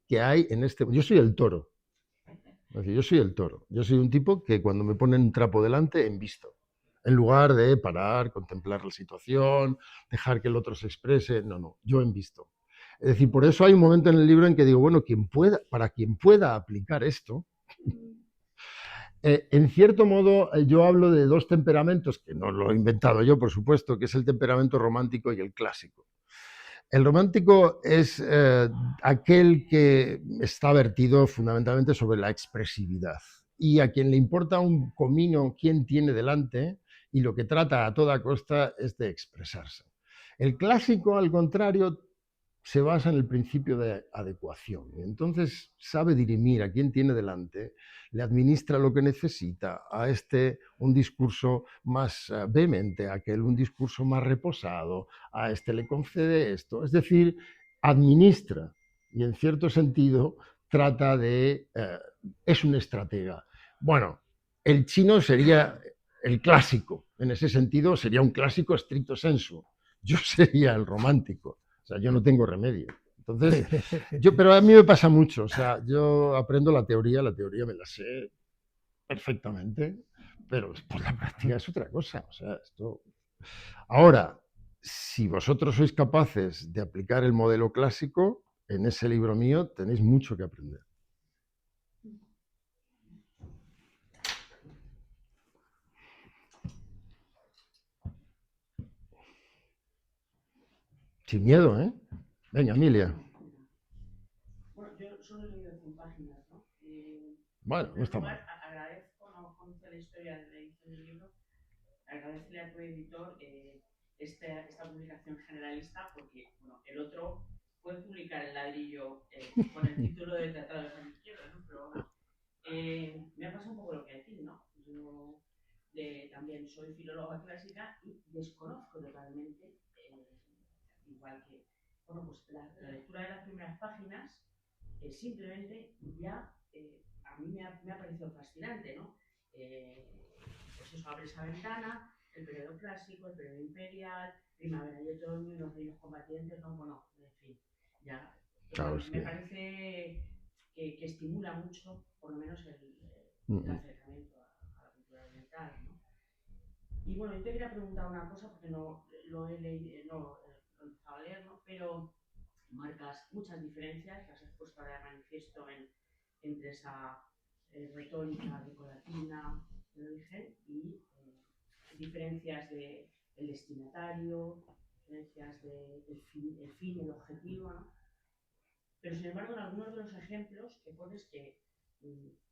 que hay en este... Yo soy el toro. Es decir, yo soy el toro. Yo soy un tipo que cuando me ponen un trapo delante, embisto. En lugar de parar, contemplar la situación, dejar que el otro se exprese. No, yo embisto. Es decir, por eso hay un momento en el libro en que digo, bueno, para quien pueda aplicar esto, en cierto modo yo hablo de dos temperamentos, que no lo he inventado yo, por supuesto, que es el temperamento romántico y el clásico. El romántico es aquel que está vertido fundamentalmente sobre la expresividad y a quien le importa un comino quién tiene delante y lo que trata a toda costa es de expresarse. El clásico, al contrario, se basa en el principio de adecuación. Y entonces sabe dirimir a quién tiene delante, le administra lo que necesita, a este un discurso más vehemente, a aquel un discurso más reposado, a este le concede esto. Es decir, administra y en cierto sentido trata de... es un estratega. Bueno, el chino sería el clásico. En ese sentido, sería un clásico stricto sensu. Yo sería el romántico. O sea, yo no tengo remedio. Entonces, pero a mí me pasa mucho. O sea, yo aprendo la teoría me la sé perfectamente, pero después la práctica es otra cosa. O sea, esto... Ahora, si vosotros sois capaces de aplicar el modelo clásico, en ese libro mío tenéis mucho que aprender. Sin miedo, ¿eh? Venga, Emilia. Bueno, yo solo he leído 100 páginas, ¿no? Bueno, En no primer está lugar, mal. agradezco, no conocía la historia de la edición del libro, agradecerle a tu editor esta publicación generalista, porque bueno, el otro puede publicar el ladrillo con el título de Tratado de San Izquierda, ¿no? Pero vamos, me ha pasado un poco lo que a ti, ¿no? Yo también soy filóloga clásica y desconozco totalmente, igual que, bueno, pues la lectura de las primeras páginas simplemente ya a mí me ha parecido fascinante, ¿no? Pues eso, abre esa ventana, el periodo clásico, el periodo imperial, primavera y otoño, los reinos combatientes, no, bueno, en fin, ya. Claro, Me sí. parece que estimula mucho, por lo menos, el acercamiento a la cultura oriental, ¿no? Y bueno, yo te quería preguntar una cosa, porque no lo he leído, no lo he empezado a leer, ¿no? Pero marcas muchas diferencias, las has puesto ahora de manifiesto entre esa retórica grecolatina de origen y diferencias del destinatario, diferencias del fin, el objetivo, ¿no? Pero sin embargo, en algunos de los ejemplos que pones que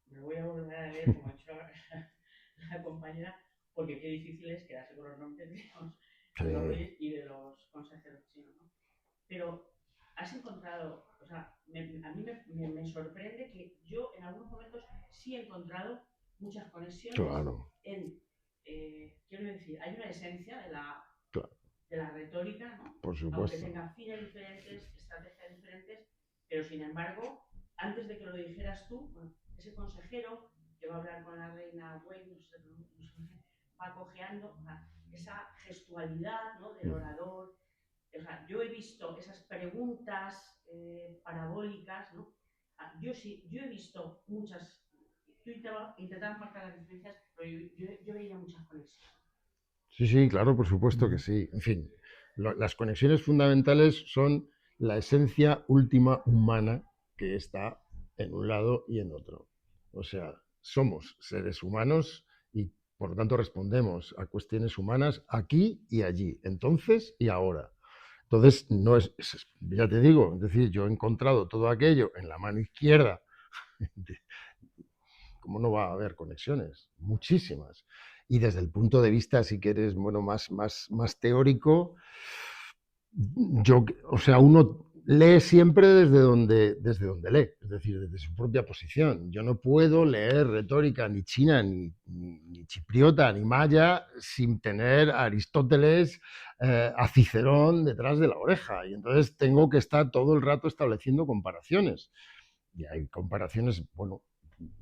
me voy a volver a leer, como ha hecho la compañera, porque qué difícil es quedarse con los nombres de los reyes y de los consejeros chinos, ¿no? Pero has encontrado, o sea, a mí me sorprende que yo en algunos momentos sí he encontrado muchas conexiones Claro, en, quiero decir, hay una esencia claro, de la retórica, ¿no? por Aunque supuesto. tenga fines diferentes, estrategias diferentes, pero sin embargo, antes de que lo dijeras tú, bueno, ese consejero que va a hablar con la reina Wei, no sé, va cojeando, o sea, esa gestualidad, ¿no? Del orador. O sea, yo he visto esas preguntas parabólicas, ¿no? Yo sí, yo he visto muchas. Tú intentabas marcar las diferencias, pero yo veía muchas conexiones. Sí, sí, claro, por supuesto que sí. En fin, las conexiones fundamentales son la esencia última humana que está en un lado y en otro. O sea, somos seres humanos y por lo tanto respondemos a cuestiones humanas aquí y allí, entonces y ahora. Entonces, no ya te digo, es decir, yo he encontrado todo aquello en la mano izquierda. ¿Cómo no va a haber conexiones? Muchísimas. Y desde el punto de vista, si quieres, bueno, más teórico, o sea, uno lee siempre desde donde lee, es decir, desde su propia posición. Yo no puedo leer retórica ni china, ni chipriota, ni maya, sin tener a Aristóteles, a Cicerón detrás de la oreja. Y entonces tengo que estar todo el rato estableciendo comparaciones. Y hay comparaciones, bueno,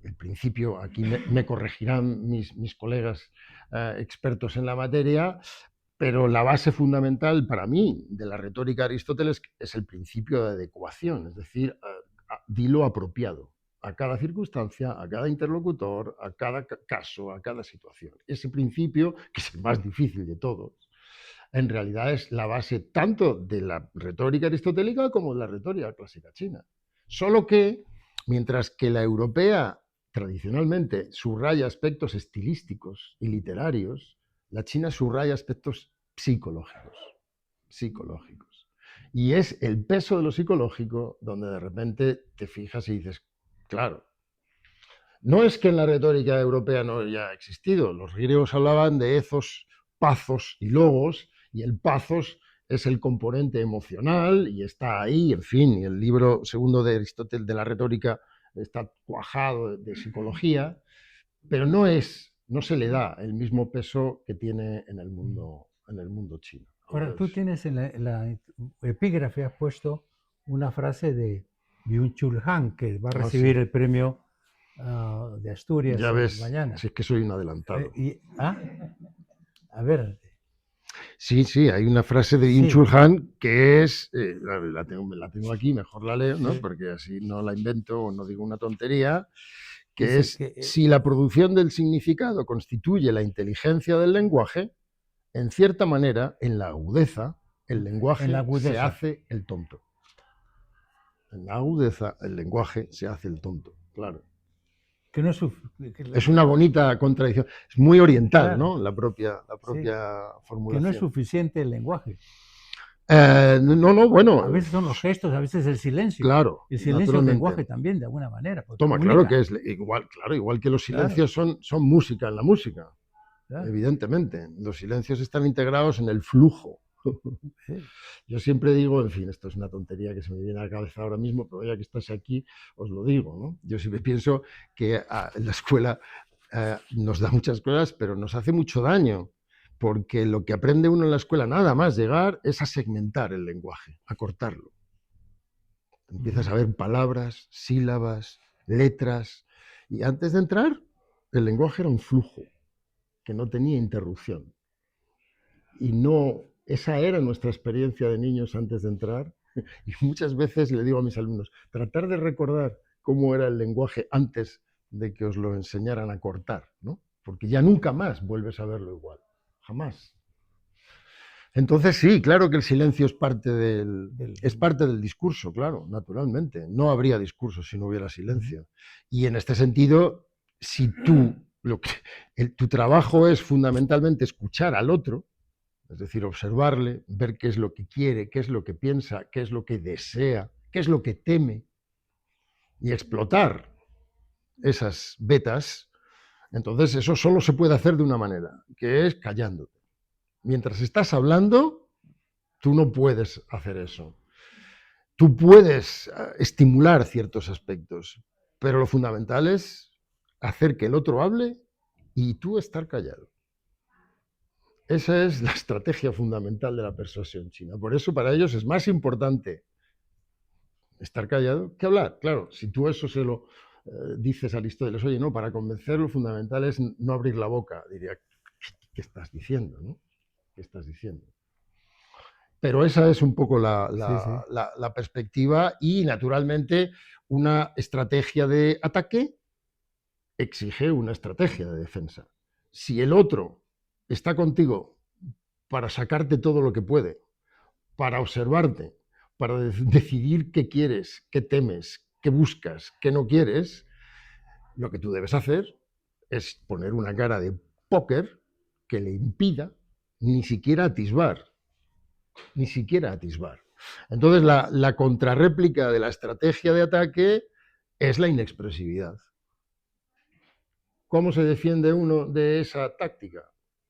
el principio, aquí me corregirán mis colegas expertos en la materia, pero la base fundamental para mí de la retórica de Aristóteles es el principio de adecuación, es decir, dilo apropiado a cada circunstancia, a cada interlocutor, a cada caso, a cada situación. Ese principio, que es el más difícil de todos, en realidad es la base tanto de la retórica aristotélica como de la retórica clásica china. Solo que, mientras que la europea tradicionalmente subraya aspectos estilísticos y literarios, la china subraya aspectos psicológicos. Psicológicos. Y es el peso de lo psicológico donde de repente te fijas y dices, claro, no es que en la retórica europea no haya existido. Los griegos hablaban de ethos, pathos y logos, y el pathos es el componente emocional y está ahí, en fin, y el libro segundo de Aristóteles de la retórica está cuajado de psicología, pero no se le da el mismo peso que tiene en el mundo chino. Ahora, tú Entonces, tienes en la epígrafe, has puesto una frase de Byung-Chul Han, que va a ah, sí, recibir el premio de Asturias Ya ves, mañana. si es que soy un adelantado. A ver. Sí, sí, hay una frase de Byung-Chul Han que es, la tengo aquí, mejor la leo, ¿no? Sí. Porque así no la invento o no digo una tontería, que Dice es, que, si la producción del significado constituye la inteligencia del lenguaje, en cierta manera, en la agudeza, el lenguaje En la se agudeza. hace el tonto. En la agudeza, el lenguaje se hace el tonto, claro. que no es, Es una bonita contradicción. Es muy oriental, claro, ¿no? La propia sí, formulación. que no es suficiente el lenguaje. No, bueno. A veces son los gestos, a veces el silencio. Claro, El silencio es lenguaje también, de alguna manera. Toma, comunica. claro que es igual, claro, igual que los silencios son música en la música. Claro. Evidentemente. Los silencios están integrados en el flujo. Sí. Yo siempre digo, en fin, esto es una tontería que se me viene a la cabeza ahora mismo, pero ya que estás aquí, os lo digo, ¿no? Yo siempre pienso que en la escuela nos da muchas cosas, pero nos hace mucho daño, porque lo que aprende uno en la escuela, nada más llegar, es a segmentar el lenguaje, a cortarlo. Empiezas a ver palabras, sílabas, letras, y antes de entrar, el lenguaje era un flujo que no tenía interrupción. Y no, esa era nuestra experiencia de niños antes de entrar. Y muchas veces le digo a mis alumnos, tratar de recordar cómo era el lenguaje antes de que os lo enseñaran a cortar, ¿no? Porque ya nunca más vuelves a verlo igual, jamás. Entonces sí, claro que el silencio es parte del discurso, claro, naturalmente. No habría discurso si no hubiera silencio. Y en este sentido, si tu trabajo es fundamentalmente escuchar al otro, es decir, observarle, ver qué es lo que quiere, qué es lo que piensa, qué es lo que desea, qué es lo que teme, y explotar esas vetas, entonces eso solo se puede hacer de una manera, que es callándote. Mientras estás hablando, tú no puedes hacer eso. Tú puedes estimular ciertos aspectos, pero lo fundamental es hacer que el otro hable y tú estar callado. Esa es la estrategia fundamental de la persuasión china. Por eso para ellos es más importante estar callado que hablar. Claro, si tú eso se lo dices a Aristóteles, oye, no, para convencer lo fundamental es no abrir la boca. Diría, ¿qué estás diciendo? ¿No? ¿Qué estás diciendo? Pero esa es un poco la perspectiva y, naturalmente, una estrategia de ataque exige una estrategia de defensa. Si el otro está contigo para sacarte todo lo que puede, para observarte, para decidir qué quieres, qué temes, qué buscas, qué no quieres, lo que tú debes hacer es poner una cara de póker que le impida ni siquiera atisbar. Ni siquiera atisbar. Entonces, la contrarréplica de la estrategia de ataque es la inexpresividad. ¿Cómo se defiende uno de esa táctica?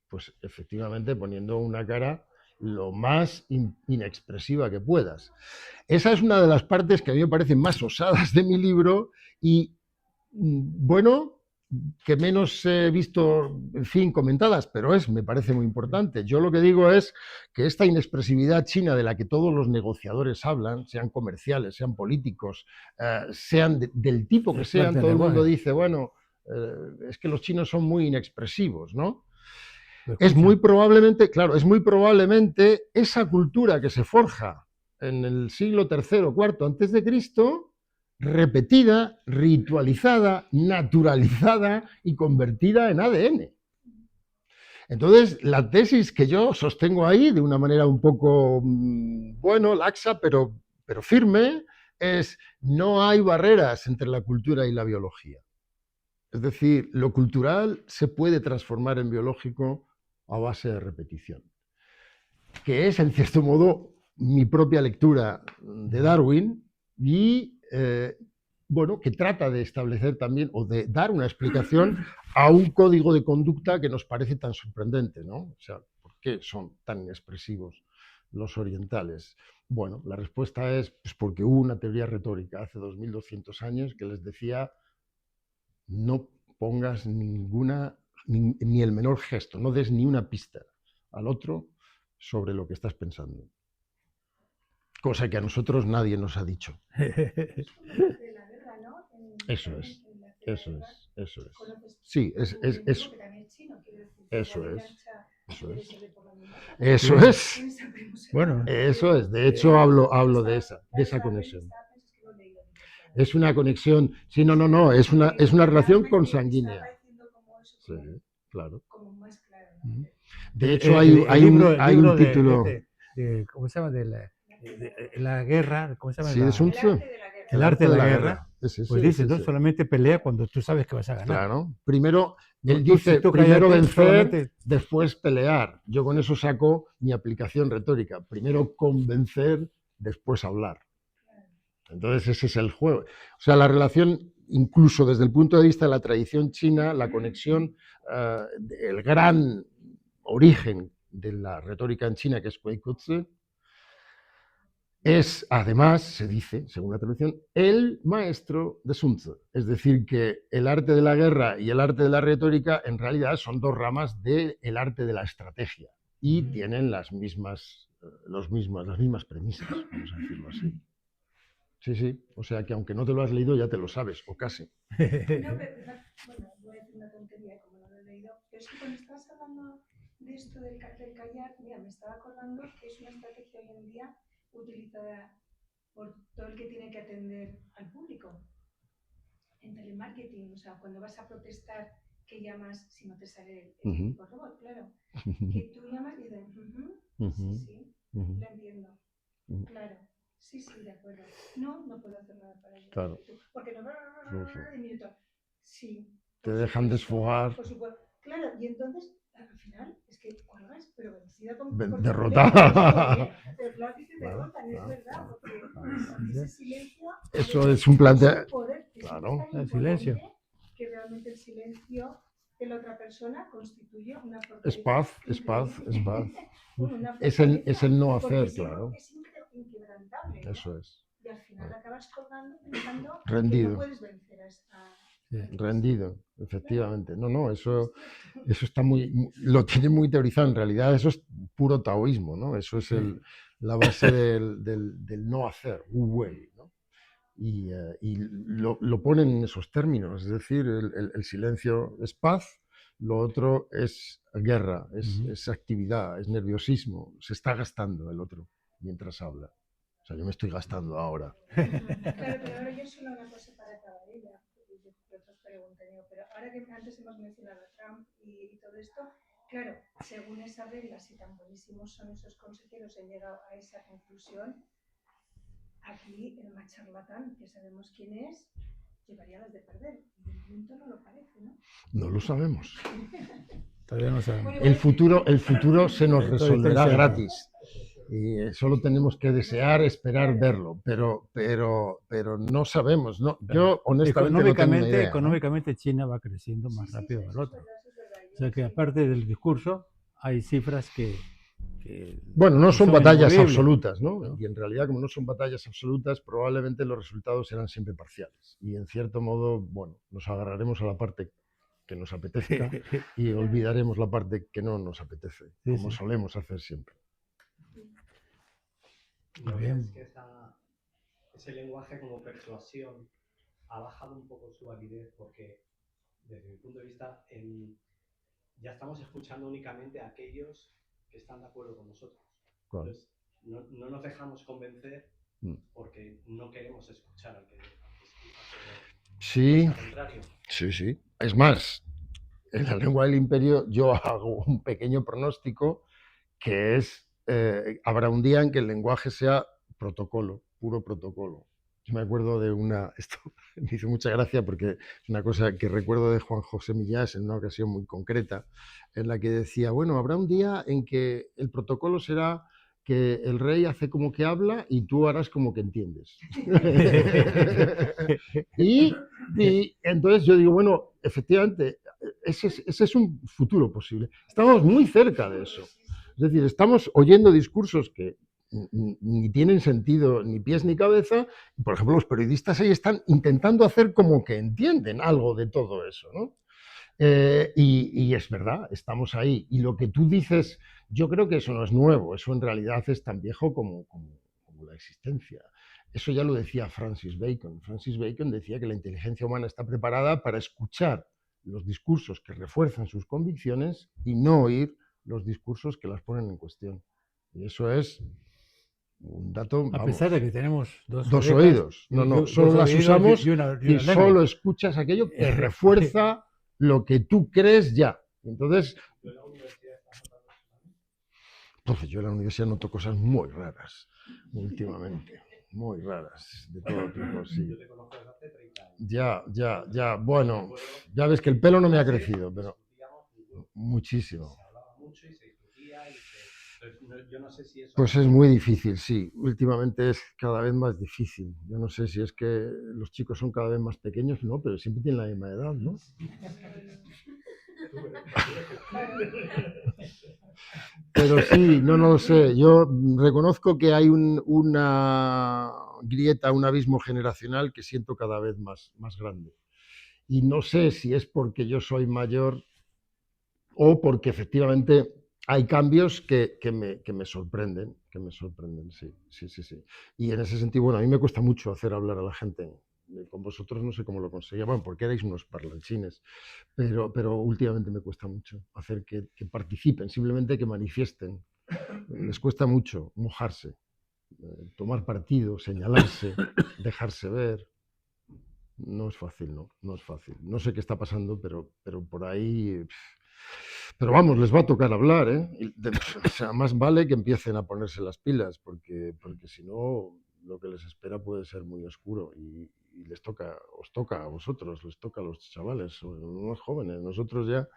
Pues efectivamente poniendo una cara lo más inexpresiva que puedas. Esa es una de las partes que a mí me parecen más osadas de mi libro y, bueno, que menos he visto, en fin, comentadas, pero me parece muy importante. Yo lo que digo es que esta inexpresividad china de la que todos los negociadores hablan, sean comerciales, sean políticos, sean del tipo que sean, todo el mundo dice, bueno, es que los chinos son muy inexpresivos, ¿no? Es muy probablemente, claro, es muy probablemente esa cultura que se forja en el siglo III o IV antes de Cristo, repetida, ritualizada, naturalizada y convertida en ADN. Entonces, la tesis que yo sostengo ahí, de una manera un poco, bueno, laxa, pero firme, es: no hay barreras entre la cultura y la biología. Es decir, lo cultural se puede transformar en biológico a base de repetición. Que es, en cierto modo, mi propia lectura de Darwin y, bueno, que trata de establecer también o de dar una explicación a un código de conducta que nos parece tan sorprendente, ¿no? O sea, ¿por qué son tan inexpresivos los orientales? Bueno, la respuesta es pues porque hubo una teoría retórica hace 2200 años que les decía: no pongas ni el menor gesto, no des ni una pista al otro sobre lo que estás pensando. Cosa que a nosotros nadie nos ha dicho. Eso es. Eso es, eso es. conoces Sí, un primitivo es, que también es chino, quiero decir. eso igual es, engancha eso debe es. ser de por la misma zona. Eso Sí. es, Pues aprendemos el Bueno, nombre. eso es. De hecho, Claro, hablo de estaba- esa estaba conexión. pensando, es que lo he leído en internet. Es una conexión, sí, no, es una relación Realmente me estaba consanguínea. pareciendo como eso, Sí, claro. como más claro, ¿no? Ujú. De hecho, hay el libro, hay un título, ¿cómo se llama? La guerra, ¿cómo se llama? sí, de Sun El Tzu, arte de la guerra. El arte de la guerra. Es ese, Pues dice, es no ese. solamente pelea cuando tú sabes que vas a ganar. Claro. Primero, No, él tú, dice, si tú primero cállate, vencer, solamente... después pelear. Yo con eso saco mi aplicación retórica. Primero convencer, después hablar. Entonces ese es el juego. O sea, la relación, incluso desde el punto de vista de la tradición china, la conexión, el gran origen de la retórica en China, que es Huaikutsu, es, además, se dice, según la traducción, el maestro de Sun Tzu. Es decir, que el arte de la guerra y el arte de la retórica en realidad son dos ramas del arte de la estrategia y tienen las mismas premisas, vamos a decirlo así. Sí, sí, o sea que aunque no te lo has leído ya te lo sabes, o casi. No, pero, bueno, voy a decir una tontería como no lo he leído, pero es que cuando estabas hablando de esto del callar, mira, me estaba acordando que es una estrategia hoy en día utilizada por todo el que tiene que atender al público en telemarketing, o sea, cuando vas a protestar, que llamas, si no te sale el típico robot, claro, que tú llamas y dices, sí, lo entiendo, claro. Sí, de acuerdo. No puedo hacer nada para ello. Claro. Porque no de minuto. Sí. Te dejan desfogar. Por supuesto. Claro, y entonces, al final, es que cuelgas, pero vencida con derrotada. Pero claro que te derrotan, es verdad, porque ese silencio. Eso es un planteo. Claro. El silencio. Que realmente el silencio de la otra persona constituye una fortaleza. Es paz, es paz, es paz. Bueno, Es el no hacer, claro. Es inquebrantable. Eso es. Y al final acabas colgando pensando rendido. Que no puedes vencer a esta... Rendido, efectivamente. No, eso está lo tiene muy teorizado. En realidad eso es puro taoísmo, ¿no? Eso es la base del no hacer, wu wei, ¿no? Y lo ponen en esos términos, es decir, el silencio es paz, lo otro es guerra, es actividad, es nerviosismo, se está gastando el otro mientras habla. O sea, yo me estoy gastando ahora. Claro, pero ahora yo solo una cosa para acabar, otras preguntas, pero ahora que antes hemos mencionado a Trump y todo esto, claro, según esas reglas y tan buenísimos son esos consejeros, han llegado a esa conclusión. Aquí el más charlatán, que sabemos quién es, llevaría las de perder. Y de momento no lo parece, ¿no? No lo sabemos. Todavía no sabemos. El futuro se nos resolverá gratis. Y solo tenemos que desear, esperar verlo, pero no sabemos. No, yo honestamente no tengo una idea, económicamente China va creciendo más rápido que el otro. O sea que aparte del discurso hay cifras que bueno, no son batallas inamovibles, absolutas, ¿no? Y en realidad, como no son batallas absolutas, probablemente los resultados serán siempre parciales. Y en cierto modo, bueno, nos agarraremos a la parte que nos apetezca y olvidaremos la parte que no nos apetece, como solemos hacer siempre. ¿No crees que ese lenguaje como persuasión ha bajado un poco su validez? Porque, desde mi punto de vista, ya estamos escuchando únicamente a aquellos que están de acuerdo con nosotros. Claro. Entonces, no nos dejamos convencer porque no queremos escuchar al que sí, contrario. Sí. Es más, en la lengua del imperio yo hago un pequeño pronóstico que es, habrá un día en que el lenguaje sea protocolo, puro protocolo. Yo me acuerdo de esto me hizo mucha gracia porque es una cosa que recuerdo de Juan José Millás en una ocasión muy concreta, en la que decía, bueno, habrá un día en que el protocolo será que el rey hace como que habla y tú harás como que entiendes. y entonces yo digo, bueno, efectivamente, ese es un futuro posible. Estamos muy cerca de eso. Es decir, estamos oyendo discursos que ni tienen sentido, ni pies ni cabeza. Por ejemplo, los periodistas ahí están intentando hacer como que entienden algo de todo eso, ¿no? Y es verdad, estamos ahí. Y lo que tú dices, yo creo que eso no es nuevo, eso en realidad es tan viejo como la existencia. Eso ya lo decía Francis Bacon. Francis Bacon decía que la inteligencia humana está preparada para escuchar los discursos que refuerzan sus convicciones y no oír los discursos que las ponen en cuestión. Y eso es un dato, A vamos, pesar de que tenemos dos dos orejas oídos. No, no, dos solo las oídos usamos y una y lengua. solo escuchas aquello que refuerza lo que tú crees ya. Entonces, Yo en la universidad estaba notando eso también. entonces yo en la universidad noto cosas muy raras últimamente, muy raras, de todo tipo, sí. Yo te conozco desde hace 30 años. Ya, bueno, ya ves que el pelo no me ha crecido, pero Discutíamos mucho. muchísimo. Se hablaba mucho y se discutía y se... Entonces, yo no sé si eso... Pues es muy difícil, sí. Últimamente es cada vez más difícil. Yo no sé si es que los chicos son cada vez más pequeños, no, pero siempre tienen la misma edad, ¿no? Pero sí, no lo sé. Yo reconozco que hay una grieta, un abismo generacional que siento cada vez más grande. Y no sé si es porque yo soy mayor o porque efectivamente hay cambios que me sorprenden, sí, sí, sí, sí. Y en ese sentido, bueno, a mí me cuesta mucho hacer hablar a la gente. Con vosotros no sé cómo lo conseguía, bueno, porque erais unos parlanchines, pero últimamente me cuesta mucho hacer que participen, simplemente que manifiesten. Les cuesta mucho mojarse, tomar partido, señalarse, dejarse ver. No es fácil, no, no es fácil. No sé qué está pasando, pero por ahí... Pero vamos, les va a tocar hablar, ¿eh? O sea, más vale que empiecen a ponerse las pilas, porque si no, lo que les espera puede ser muy oscuro y les toca, os toca a vosotros, les toca a los chavales, los jóvenes. Nosotros ya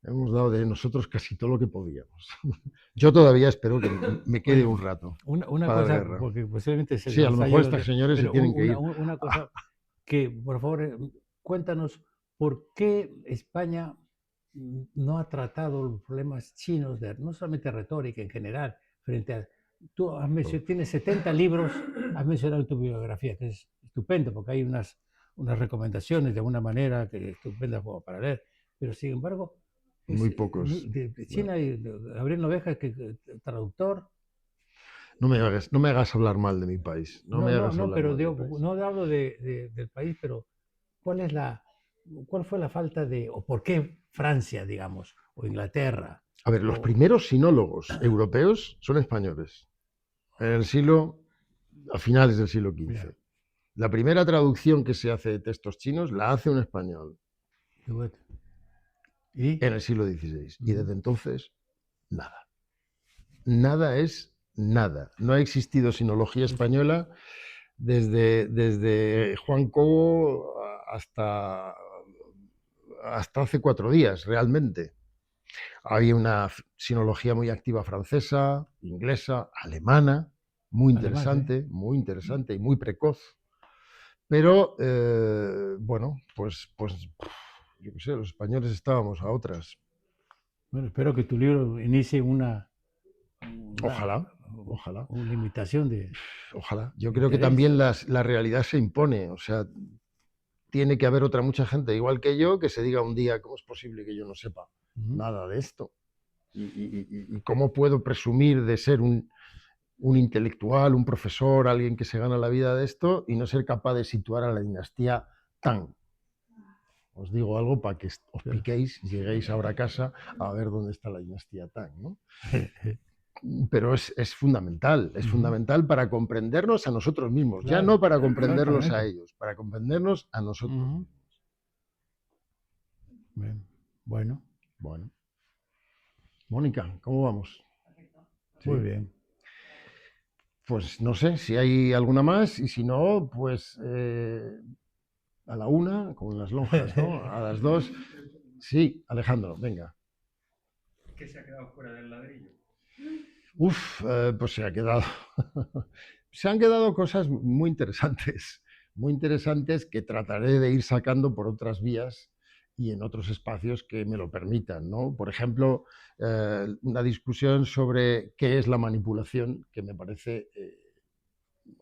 hemos dado de nosotros casi todo lo que podíamos. Yo todavía espero que me quede un rato. Una para la cosa, guerra. porque posiblemente se Sí, a lo está mejor yendo estos señores se pero tienen que ir. una cosa que, por favor, cuéntanos por qué España no ha tratado los problemas chinos, no solamente retórica en general, frente a... Tú has tienes 70 libros, has mencionado en tu biografía, que es estupendo, porque hay unas recomendaciones de alguna manera que estupendas como para leer, pero sin embargo, Muy pocos. de China y Gabriel Noveja, traductor. No me hagas hablar mal de mi país. No, me hagas hablar pero mal de mi digo, país. no hablo del país, pero ¿cuál fue la falta de, o por qué Francia, digamos, o Inglaterra? A ver, los primeros sinólogos europeos son españoles. A finales del siglo XV. Bien. La primera traducción que se hace de textos chinos la hace un español ¿Y? en el siglo XVI. Y desde entonces, nada. Nada es nada. No ha existido sinología española desde Juan Cobo hasta hace 4 días, realmente. Había una sinología muy activa francesa, inglesa, alemana, muy interesante y muy precoz. Pero, bueno, pues yo qué sé, los españoles estábamos a otras. Bueno, espero que tu libro inicie una Ojalá. Una limitación de... Ojalá. Yo creo que también la realidad se impone. O sea, tiene que haber mucha gente, igual que yo, que se diga un día cómo es posible que yo no sepa nada de esto. Y cómo puedo presumir de ser un intelectual, un profesor, alguien que se gana la vida de esto y no ser capaz de situar a la dinastía Tang. Os digo algo para que os piquéis y lleguéis ahora a casa a ver dónde está la dinastía Tang, ¿no? Pero es fundamental para comprendernos a nosotros mismos, claro, ya no para comprenderlos a ellos, para comprendernos a nosotros mismos. Bien. Bueno. Mónica, ¿cómo vamos? ¿Sí? Muy bien. Pues no sé si hay alguna más y si no, pues a la 1 con las lonjas, ¿no? A las 2. Sí, Alejandro, venga. ¿Qué se ha quedado fuera del ladrillo? Pues se han quedado cosas muy interesantes que trataré de ir sacando por otras vías y en otros espacios que me lo permitan, ¿no? Por ejemplo, una discusión sobre qué es la manipulación, que me parece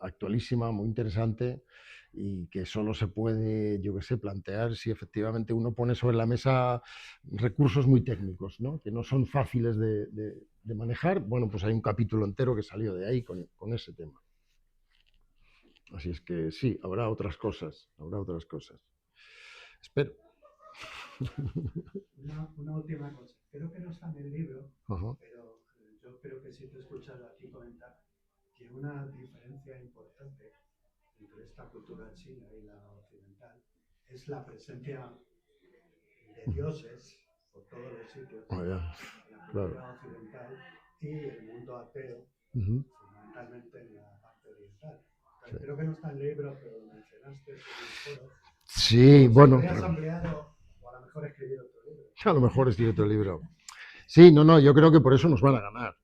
actualísima, muy interesante y que solo se puede, yo qué sé, plantear si efectivamente uno pone sobre la mesa recursos muy técnicos, ¿no? Que no son fáciles de manejar. Bueno, pues hay un capítulo entero que salió de ahí con ese tema. Así es que sí, habrá otras cosas, Espero. Una última cosa. Creo que no está en el libro, Ajá. pero yo creo que sí te he escuchado a ti comentar que una diferencia importante entre esta cultura china y la occidental es la presencia de dioses por todos los sitios. Oh, ya. La Claro. cultura occidental y el mundo ateo, Ujú. fundamentalmente en la parte oriental. Sí. Creo que no está en el libro, pero lo mencionaste en el foro. Sí, bueno, Si habrías ampliado, o a lo mejor escribir otro libro. a lo mejor escribir otro libro. Sí, no, yo creo que por eso nos van a ganar.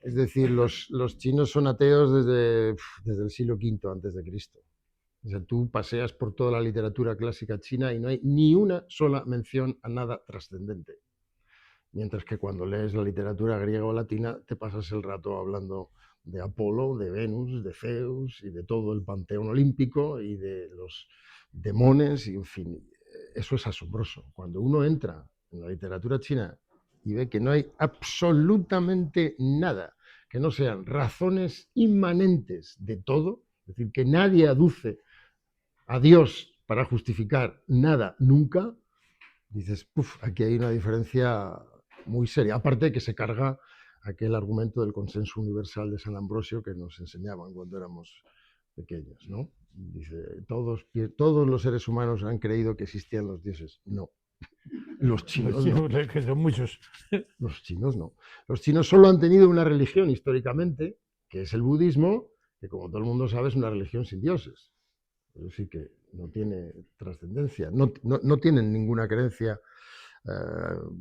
Es decir, los chinos son ateos desde el siglo V antes de Cristo. O sea, tú paseas por toda la literatura clásica china y no hay ni una sola mención a nada trascendente. Mientras que cuando lees la literatura griega o latina te pasas el rato hablando de Apolo, de Venus, de Zeus y de todo el panteón olímpico y de los demones y en fin, eso es asombroso. Cuando uno entra en la literatura china y ve que no hay absolutamente nada que no sean razones inmanentes de todo, es decir, que nadie aduce a Dios para justificar nada nunca, dices, puf, aquí hay una diferencia muy seria. Aparte que se carga aquel argumento del consenso universal de San Ambrosio que nos enseñaban cuando éramos pequeños, ¿no? Dice, todos los seres humanos han creído que existían los dioses. No. Los chinos no. Que son muchos. Los chinos no. Los chinos solo han tenido una religión históricamente, que es el budismo, que como todo el mundo sabe es una religión sin dioses. Es decir, que no tiene trascendencia, no tienen ninguna creencia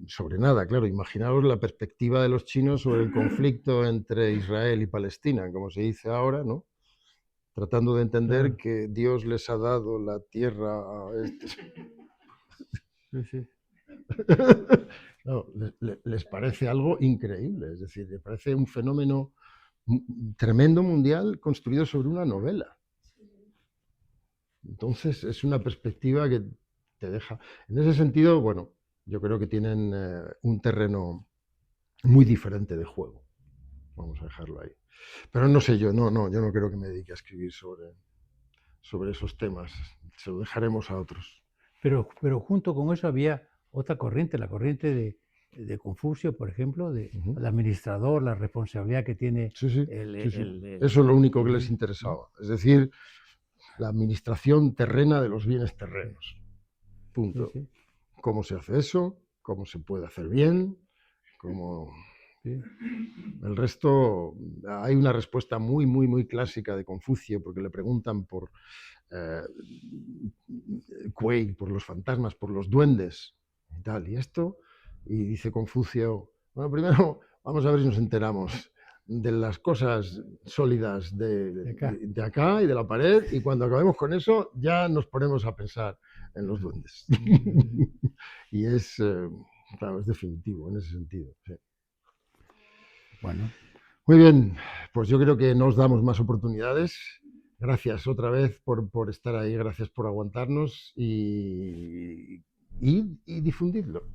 sobre nada. Claro, imaginaos la perspectiva de los chinos sobre el conflicto entre Israel y Palestina, como se dice ahora, ¿no? Tratando de entender que Dios les ha dado la tierra a estos. Sí, sí. No, les parece algo increíble, es decir, les parece un fenómeno tremendo mundial construido sobre una novela. Entonces es una perspectiva que te deja. En ese sentido, bueno, yo creo que tienen un terreno muy diferente de juego. Vamos a dejarlo ahí. Pero no sé yo no creo que me dedique a escribir sobre esos temas. Se lo dejaremos a otros. Pero junto con eso había otra corriente, la corriente de Confucio, por ejemplo, de el administrador, la responsabilidad que tiene. Sí. Eso es lo único que les interesaba. Es decir, la administración terrena de los bienes terrenos. Punto. Sí. ¿Cómo se hace eso? ¿Cómo se puede hacer bien? ¿Cómo... Sí. El resto, hay una respuesta muy, muy, muy clásica de Confucio, porque le preguntan por Kuei, por los fantasmas, por los duendes y tal, y esto, y dice Confucio, bueno, primero vamos a ver si nos enteramos de las cosas sólidas de acá y de la pared, y cuando acabemos con eso ya nos ponemos a pensar en los duendes. Y es, claro, es definitivo en ese sentido. Sí. Bueno. Muy bien, pues yo creo que nos damos más oportunidades. Gracias otra vez por estar ahí, gracias por aguantarnos y difundidlo.